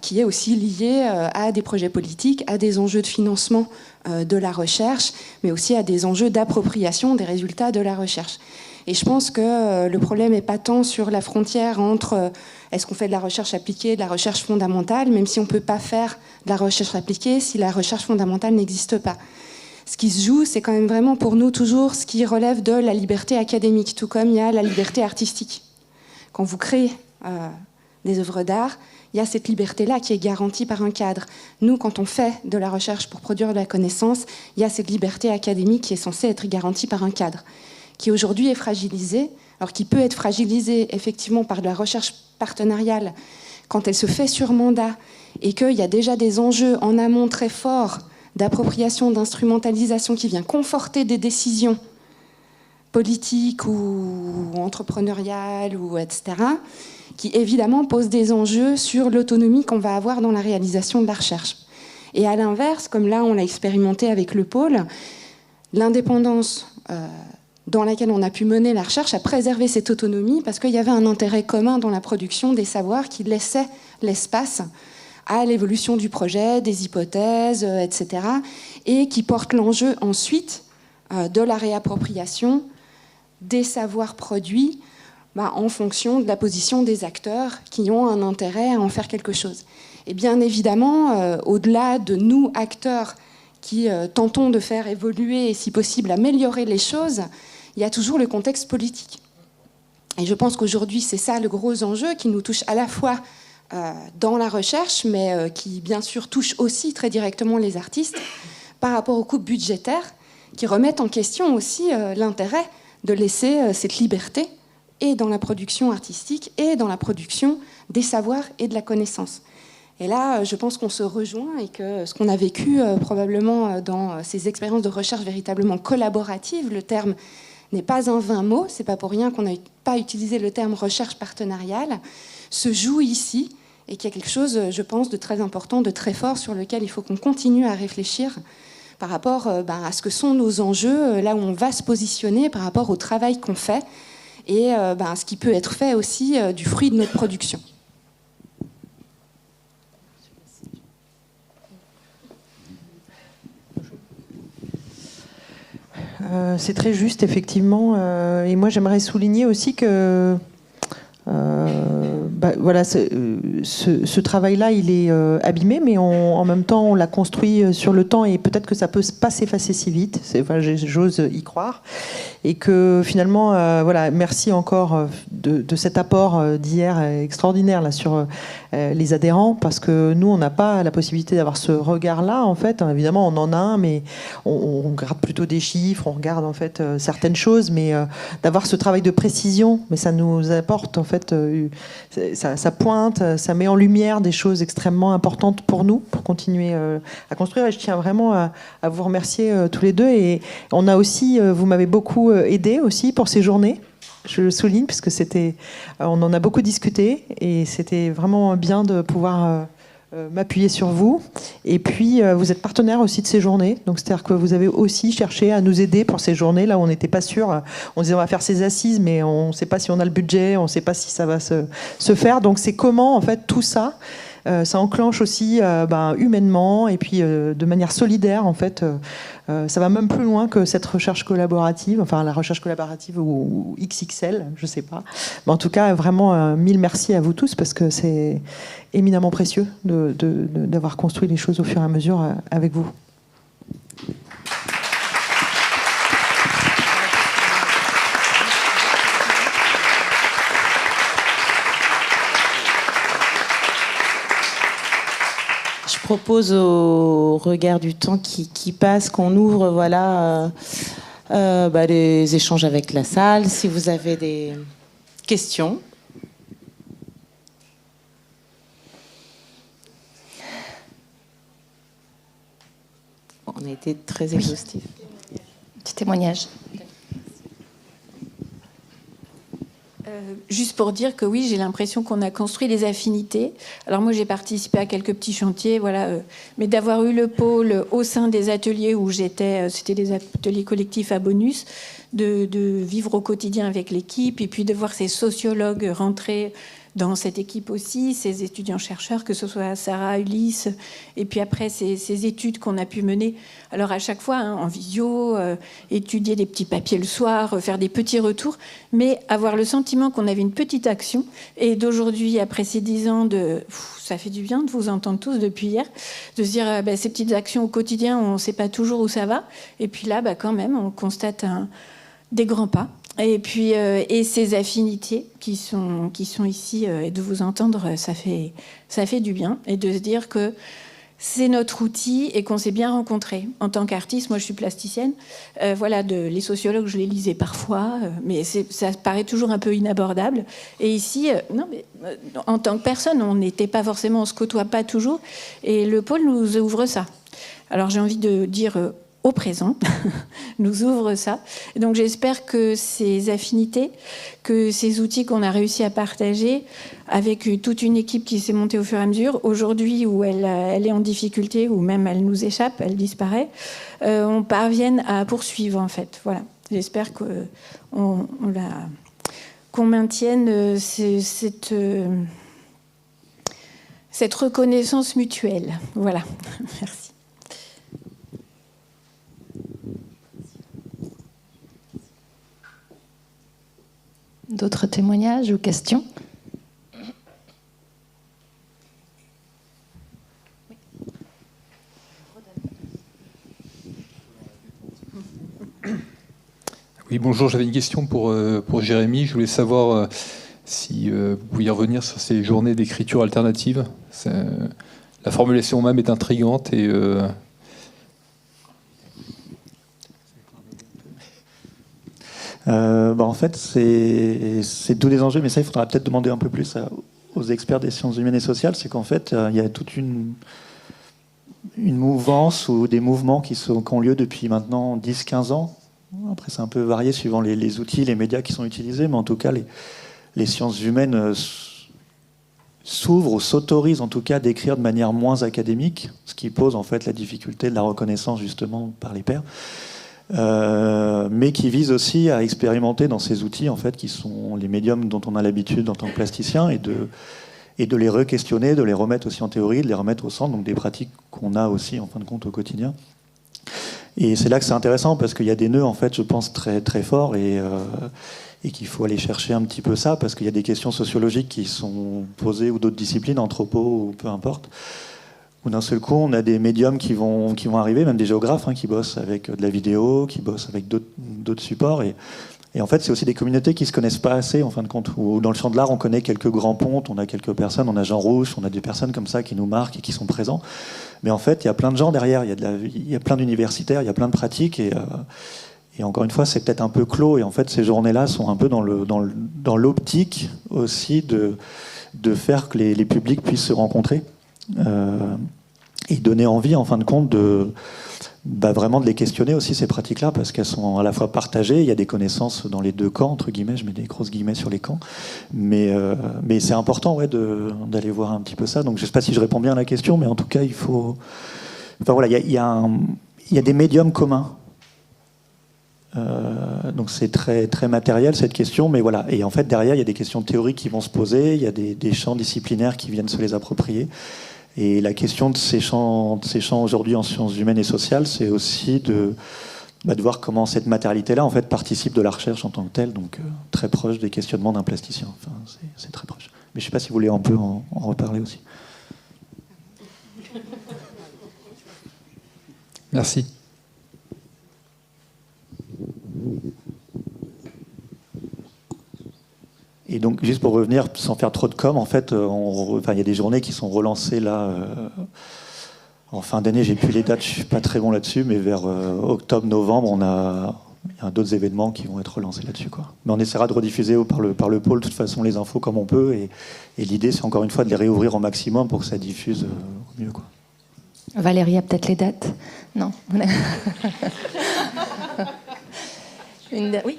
qui est aussi liée à des projets politiques, à des enjeux de financement de la recherche, mais aussi à des enjeux d'appropriation des résultats de la recherche. Et je pense que le problème n'est pas tant sur la frontière entre est-ce qu'on fait de la recherche appliquée et de la recherche fondamentale, même si on ne peut pas faire de la recherche appliquée si la recherche fondamentale n'existe pas. Ce qui se joue, c'est quand même vraiment pour nous toujours ce qui relève de la liberté académique, tout comme il y a la liberté artistique. Quand vous créez des œuvres d'art, il y a cette liberté-là qui est garantie par un cadre. Nous, quand on fait de la recherche pour produire de la connaissance, il y a cette liberté académique qui est censée être garantie par un cadre, qui aujourd'hui est fragilisé, alors qui peut être fragilisé effectivement par de la recherche partenariale quand elle se fait sur mandat et qu'il y a déjà des enjeux en amont très forts d'appropriation, d'instrumentalisation qui vient conforter des décisions politiques ou entrepreneuriales, ou etc., qui évidemment posent des enjeux sur l'autonomie qu'on va avoir dans la réalisation de la recherche. Et à l'inverse, comme là on l'a expérimenté avec le pôle, l'indépendance dans laquelle on a pu mener la recherche a préservé cette autonomie parce qu'il y avait un intérêt commun dans la production des savoirs qui laissait l'espace à l'évolution du projet, des hypothèses, etc., et qui porte l'enjeu ensuite de la réappropriation des savoirs produits en fonction de la position des acteurs qui ont un intérêt à en faire quelque chose. Et bien évidemment, au-delà de nous, acteurs, qui tentons de faire évoluer et si possible améliorer les choses, il y a toujours le contexte politique. Et je pense qu'aujourd'hui, c'est ça le gros enjeu qui nous touche à la fois dans la recherche, mais qui bien sûr touche aussi très directement les artistes par rapport aux coupes budgétaires qui remettent en question aussi l'intérêt de laisser cette liberté et dans la production artistique et dans la production des savoirs et de la connaissance. Et là, je pense qu'on se rejoint et que ce qu'on a vécu probablement dans ces expériences de recherche véritablement collaboratives, le terme n'est pas un vain mot, c'est pas pour rien qu'on n'a pas utilisé le terme recherche partenariale, se joue ici et qu'il y a quelque chose, je pense, de très important, de très fort sur lequel il faut qu'on continue à réfléchir par rapport à ce que sont nos enjeux, là où on va se positionner par rapport au travail qu'on fait et ce qui peut être fait aussi du fruit de notre production. C'est très juste, effectivement. Et moi, j'aimerais souligner aussi que voilà, ce travail-là, il est abîmé, mais en même temps, on l'a construit sur le temps et peut-être que ça peut pas s'effacer si vite. Enfin, j'ose y croire. Et que finalement, voilà, merci encore de cet apport d'hier extraordinaire là, sur les adhérents, parce que nous, on n'a pas la possibilité d'avoir ce regard-là, en fait. Évidemment, on en a un, mais on regarde plutôt des chiffres, on regarde en fait certaines choses, mais d'avoir ce travail de précision, mais ça nous apporte en fait, ça pointe, ça met en lumière des choses extrêmement importantes pour nous, pour continuer à construire. Et je tiens vraiment à vous remercier tous les deux. Et on a aussi, vous m'avez beaucoup aidé aussi pour ces journées. Je le souligne puisque on en a beaucoup discuté et c'était vraiment bien de pouvoir m'appuyer sur vous. Et puis vous êtes partenaire aussi de ces journées, donc c'est-à-dire que vous avez aussi cherché à nous aider pour ces journées là où on n'était pas sûr. On disait on va faire ces assises, mais on ne sait pas si on a le budget, on ne sait pas si ça va se faire. Donc c'est comment en fait tout ça. Ça enclenche aussi humainement et puis de manière solidaire en fait. Ça va même plus loin que cette recherche collaborative, enfin la recherche collaborative ou XXL, je sais pas. Mais en tout cas, vraiment mille merci à vous tous parce que c'est éminemment précieux d'avoir construit les choses au fur et à mesure avec vous. Je propose au regard du temps qui passe qu'on ouvre les échanges avec la salle. Si vous avez des questions. On a été très exhaustifs. Oui. Petit témoignage. Juste pour dire que oui, j'ai l'impression qu'on a construit des affinités. Alors moi, j'ai participé à quelques petits chantiers, mais d'avoir eu le pôle au sein des ateliers où j'étais, c'était des ateliers collectifs à bonus, de vivre au quotidien avec l'équipe, et puis de voir ces sociologues rentrer dans cette équipe aussi, ces étudiants-chercheurs, que ce soit Sarah, Ulysse, et puis après ces études qu'on a pu mener. Alors à chaque fois, en visio, étudier des petits papiers le soir, faire des petits retours, mais avoir le sentiment qu'on avait une petite action. Et d'aujourd'hui, après ces 10 ans, ça fait du bien de vous entendre tous depuis hier, de se dire ces petites actions au quotidien, on ne sait pas toujours où ça va. Et puis là, quand même, on constate des grands pas. Et puis, et ces affinités qui sont ici, et de vous entendre, ça fait du bien. Et de se dire que c'est notre outil et qu'on s'est bien rencontrés. En tant qu'artiste, moi je suis plasticienne, voilà, les sociologues, je les lisais parfois, mais ça paraît toujours un peu inabordable. Et ici, non, mais, en tant que personne, on se côtoie pas toujours, et le pôle nous ouvre ça. Alors j'ai envie de dire au présent, nous ouvre ça. Et donc j'espère que ces affinités, que ces outils qu'on a réussi à partager avec toute une équipe qui s'est montée au fur et à mesure, aujourd'hui où elle est en difficulté, ou même elle nous échappe, elle disparaît, on parvienne à poursuivre en fait. Voilà. J'espère qu'on maintienne cette reconnaissance mutuelle. Voilà. Merci. D'autres témoignages ou questions? Oui, bonjour, j'avais une question pour Jérémy. Je voulais savoir si vous pouviez revenir sur ces journées d'écriture alternative. La formulation même est intrigante et... En fait, c'est tous les enjeux, mais ça, il faudra peut-être demander un peu plus aux experts des sciences humaines et sociales. C'est qu'en fait, il y a toute une mouvance ou des mouvements qui ont lieu depuis maintenant 10-15 ans. Après, c'est un peu varié suivant les outils, les médias qui sont utilisés, mais en tout cas, les sciences humaines s'ouvrent ou s'autorisent en tout cas d'écrire de manière moins académique, ce qui pose en fait la difficulté de la reconnaissance justement par les pairs. Mais qui vise aussi à expérimenter dans ces outils en fait, qui sont les médiums dont on a l'habitude en tant que plasticien et de les re-questionner, de les remettre aussi en théorie, de les remettre au centre, donc des pratiques qu'on a aussi en fin de compte au quotidien. Et c'est là que c'est intéressant parce qu'il y a des nœuds en fait, je pense très très forts et qu'il faut aller chercher un petit peu ça parce qu'il y a des questions sociologiques qui sont posées ou d'autres disciplines, anthropo ou peu importe. Où d'un seul coup, on a des médiums qui vont arriver, même des géographes qui bossent avec de la vidéo, qui bossent avec d'autres supports. Et en fait, c'est aussi des communautés qui ne se connaissent pas assez, en fin de compte. Où dans le champ de l'art, on connaît quelques grands pontes, on a quelques personnes, on a Jean Rouche, on a des personnes comme ça qui nous marquent et qui sont présents. Mais en fait, il y a plein de gens derrière, il y a plein d'universitaires, il y a plein de pratiques. Et encore une fois, c'est peut-être un peu clos. Et en fait, ces journées-là sont un peu dans l'optique aussi de faire que les publics puissent se rencontrer. Et donner envie, en fin de compte, vraiment de les questionner aussi, ces pratiques-là, parce qu'elles sont à la fois partagées, il y a des connaissances dans les deux camps, entre guillemets, je mets des grosses guillemets sur les camps, mais c'est important d'aller voir un petit peu ça. Donc je ne sais pas si je réponds bien à la question, mais en tout cas, il faut... Enfin voilà, il y a des médiums communs. Donc c'est très, très matériel cette question, mais voilà. Et en fait, derrière, il y a des questions théoriques qui vont se poser, il y a des champs disciplinaires qui viennent se les approprier. Et la question de ces champs aujourd'hui en sciences humaines et sociales, c'est aussi de voir comment cette matérialité-là en fait, participe de la recherche en tant que telle, donc très proche des questionnements d'un plasticien. Enfin, c'est très proche. Mais je ne sais pas si vous voulez un peu en reparler aussi. Merci. Et donc, juste pour revenir, sans faire trop de com', en fait, il y a des journées qui sont relancées là, en fin d'année, j'ai plus les dates, je suis pas très bon là-dessus, mais vers octobre-novembre, il y a d'autres événements qui vont être relancés là-dessus, quoi. Mais on essaiera de rediffuser par le pôle, de toute façon, les infos comme on peut, et l'idée, c'est encore une fois de les réouvrir au maximum pour que ça diffuse au mieux, quoi. Valérie a peut-être les dates? Non. Oui.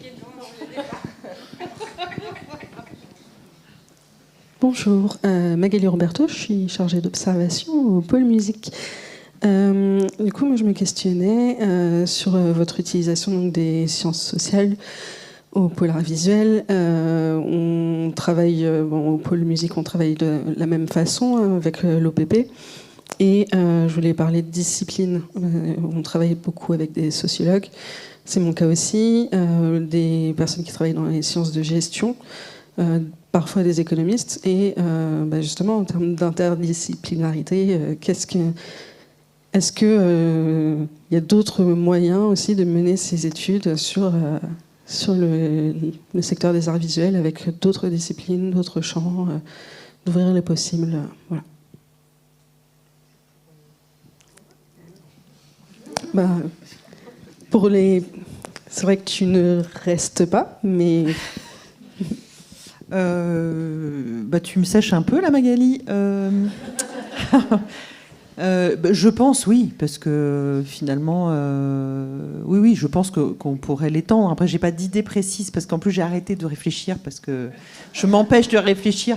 Bonjour, Magali Roberto, je suis chargée d'observation au pôle musique. Du coup, moi, je me questionnais sur votre utilisation donc, des sciences sociales au pôle art visuel. On travaille, au pôle musique, on travaille de la même façon avec l'OPP. Et je voulais parler de discipline. On travaille beaucoup avec des sociologues, c'est mon cas aussi, des personnes qui travaillent dans les sciences de gestion, parfois des économistes, et justement en termes d'interdisciplinarité, est-ce qu'il y a d'autres moyens aussi de mener ces études sur sur le secteur des arts visuels avec d'autres disciplines, d'autres champs, d'ouvrir les possibles. Voilà. C'est vrai que tu ne restes pas, mais... Tu me sèches un peu, là, Magali. Je pense, oui, parce que finalement, oui, je pense qu'on pourrait l'étendre. Après, j'ai pas d'idée précise, parce qu'en plus, j'ai arrêté de réfléchir, parce que je m'empêche de réfléchir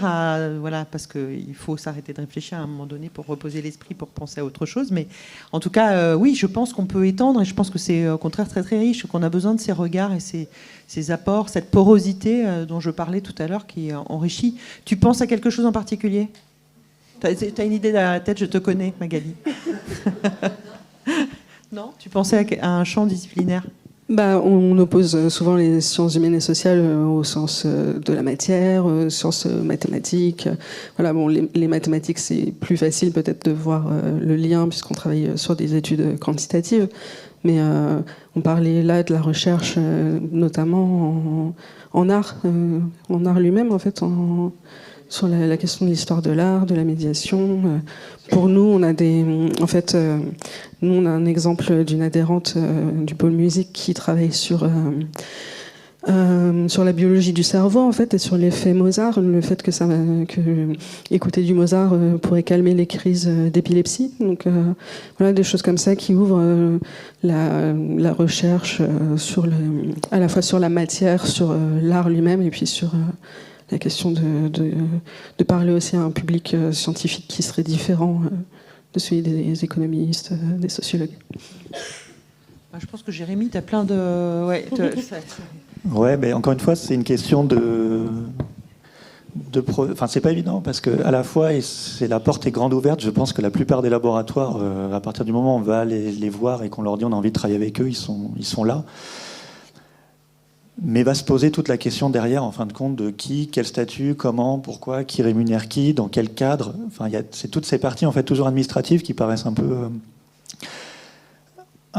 parce qu'il faut s'arrêter de réfléchir à un moment donné pour reposer l'esprit, pour penser à autre chose. Mais en tout cas, oui, je pense qu'on peut étendre, et je pense que c'est au contraire très, très riche, qu'on a besoin de ces regards et ces apports, cette porosité dont je parlais tout à l'heure, qui enrichit. Tu penses à quelque chose en particulier ? T'as une idée dans la tête, je te connais, Magali. Non ? Tu pensais à un champ disciplinaire ? On oppose souvent les sciences humaines et sociales au sens de la matière, aux sciences mathématiques. Voilà, les mathématiques, c'est plus facile peut-être de voir le lien puisqu'on travaille sur des études quantitatives. Mais on parlait là de la recherche, notamment en art lui-même, en fait, sur la question de l'histoire de l'art, de la médiation. Pour nous, on a un exemple d'une adhérente du pôle musique qui travaille sur la biologie du cerveau, en fait, et sur l'effet Mozart, le fait que écouter du Mozart pourrait calmer les crises d'épilepsie. Donc voilà, des choses comme ça qui ouvrent la recherche à la fois sur la matière, sur l'art lui-même, et puis sur la question de parler aussi à un public scientifique qui serait différent de celui des économistes, des sociologues. Je pense que Jérémy, tu as plein de... Ouais, mais encore une fois, c'est une question Enfin, c'est pas évident parce que à la fois, la porte est grande ouverte. Je pense que la plupart des laboratoires, à partir du moment où on va les voir et qu'on leur dit on a envie de travailler avec eux, ils sont là. Mais va se poser toute la question derrière, en fin de compte, de qui, quel statut, comment, pourquoi, qui rémunère qui, dans quel cadre. Enfin, c'est toutes ces parties en fait toujours administratives qui paraissent un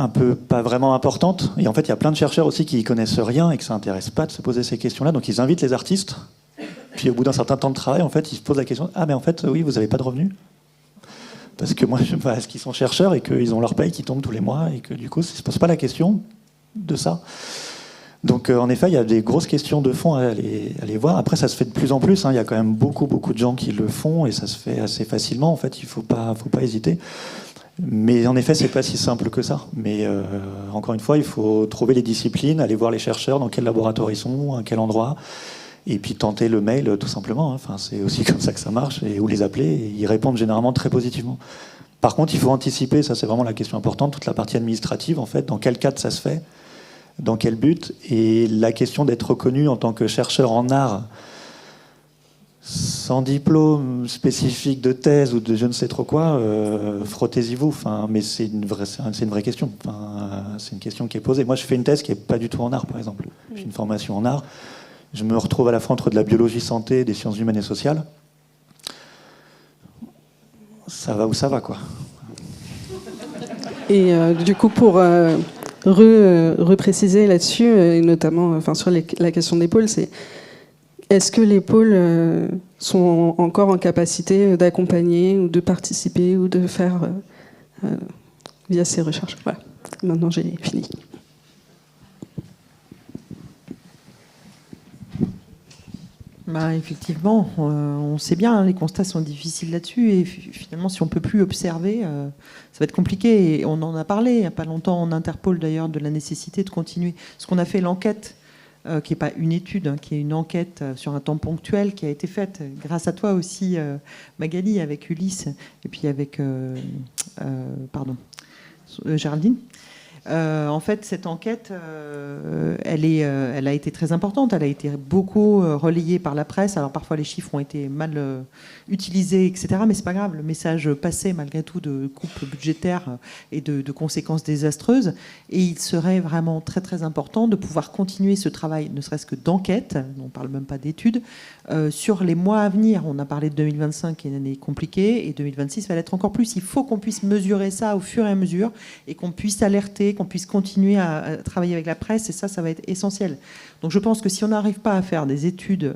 peu pas vraiment importantes. Et en fait, il y a plein de chercheurs aussi qui y connaissent rien et que ça intéresse pas de se poser ces questions-là. Donc, ils invitent les artistes. Puis, au bout d'un certain temps de travail, en fait, ils se posent la question mais en fait, oui, vous n'avez pas de revenus. Parce que moi, est-ce qu'ils sont chercheurs et qu'ils ont leur paye qui tombe tous les mois et que du coup, ils ne se posent pas la question de ça. Donc, en effet, il y a des grosses questions de fond à aller voir. Après, ça se fait de plus en plus. Il y a quand même beaucoup de gens qui le font et ça se fait assez facilement. En fait, il ne faut pas hésiter. Mais en effet, c'est pas si simple que ça. Mais encore une fois, il faut trouver les disciplines, aller voir les chercheurs, dans quel laboratoire ils sont, à quel endroit, et puis tenter le mail, tout simplement. Enfin, c'est aussi comme ça que ça marche, ou les appeler. Et ils répondent généralement très positivement. Par contre, il faut anticiper, ça c'est vraiment la question importante, toute la partie administrative, en fait, dans quel cadre ça se fait, dans quel but, et la question d'être reconnu en tant que chercheur en art, sans diplôme spécifique de thèse ou de je ne sais trop quoi, frottez-y-vous. Enfin, mais c'est une vraie question. Enfin, c'est une question qui est posée. Moi, je fais une thèse qui n'est pas du tout en art, par exemple. J'ai une formation en art. Je me retrouve à la fois entre de la biologie santé et des sciences humaines et sociales. Ça va où ça va, quoi. Et du coup, pour repréciser là-dessus, et notamment sur la question des pôles, est-ce que les pôles sont encore en capacité d'accompagner ou de participer ou de faire via ces recherches? Voilà. Maintenant, j'ai fini. Effectivement, on sait bien, les constats sont difficiles là-dessus, et finalement, si on ne peut plus observer, ça va être compliqué. Et on en a parlé il n'y a pas longtemps en Interpol, d'ailleurs, de la nécessité de continuer. Parce qu'on a fait l'enquête, qui n'est pas une étude, qui est une enquête sur un temps ponctuel qui a été faite grâce à toi aussi, Magali, avec Ulysse, et puis avec Géraldine. En fait, cette enquête, elle a été très importante. Elle a été beaucoup relayée par la presse. Alors parfois, les chiffres ont été mal utilisés, etc. Mais c'est pas grave. Le message passait malgré tout de coupes budgétaires et de conséquences désastreuses. Et il serait vraiment très très important de pouvoir continuer ce travail, ne serait-ce que d'enquête. On ne parle même pas d'études sur les mois à venir. On a parlé de 2025, qui est une année compliquée, et 2026 va l'être encore plus. Il faut qu'on puisse mesurer ça au fur et à mesure et qu'on puisse alerter circuler, qu'on puisse continuer à travailler avec la presse, et ça va être essentiel. Donc je pense que si on n'arrive pas à faire des études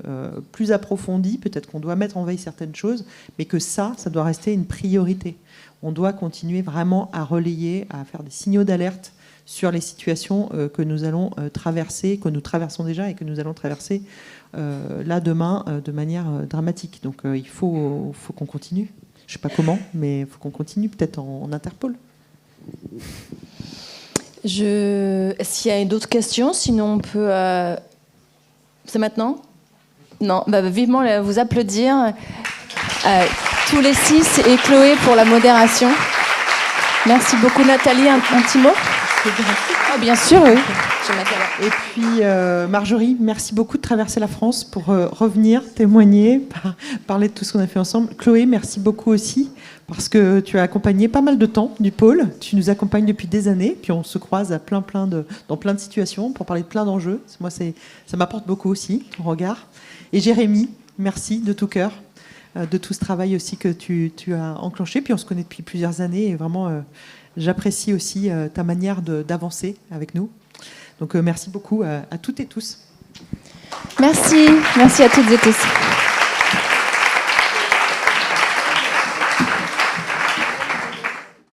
plus approfondies, peut-être qu'on doit mettre en veille certaines choses, mais que ça doit rester une priorité. On doit continuer vraiment à relayer, à faire des signaux d'alerte sur les situations que nous allons traverser, que nous traversons déjà et que nous allons traverser là demain de manière dramatique. Donc il faut qu'on continue. Je ne sais pas comment, mais il faut qu'on continue, peut-être en Interpol. S'il y a d'autres questions, sinon on peut... C'est maintenant ? Non, vivement vous applaudir. Tous les 6 et Chloé pour la modération. Merci beaucoup Nathalie, un petit mot ? Oh, bien sûr, oui. Et puis Marjorie, merci beaucoup de traverser la France pour revenir, témoigner, parler de tout ce qu'on a fait ensemble. Chloé, merci beaucoup aussi parce que tu as accompagné pas mal de temps du pôle. Tu nous accompagnes depuis des années, puis on se croise à dans plein de situations pour parler de plein d'enjeux. Moi, ça m'apporte beaucoup aussi, ton regard. Et Jérémy, merci de tout cœur de tout ce travail aussi que tu as enclenché. Puis on se connaît depuis plusieurs années et vraiment, j'apprécie aussi ta manière d'avancer avec nous. Donc merci beaucoup à toutes et tous. Merci à toutes et tous.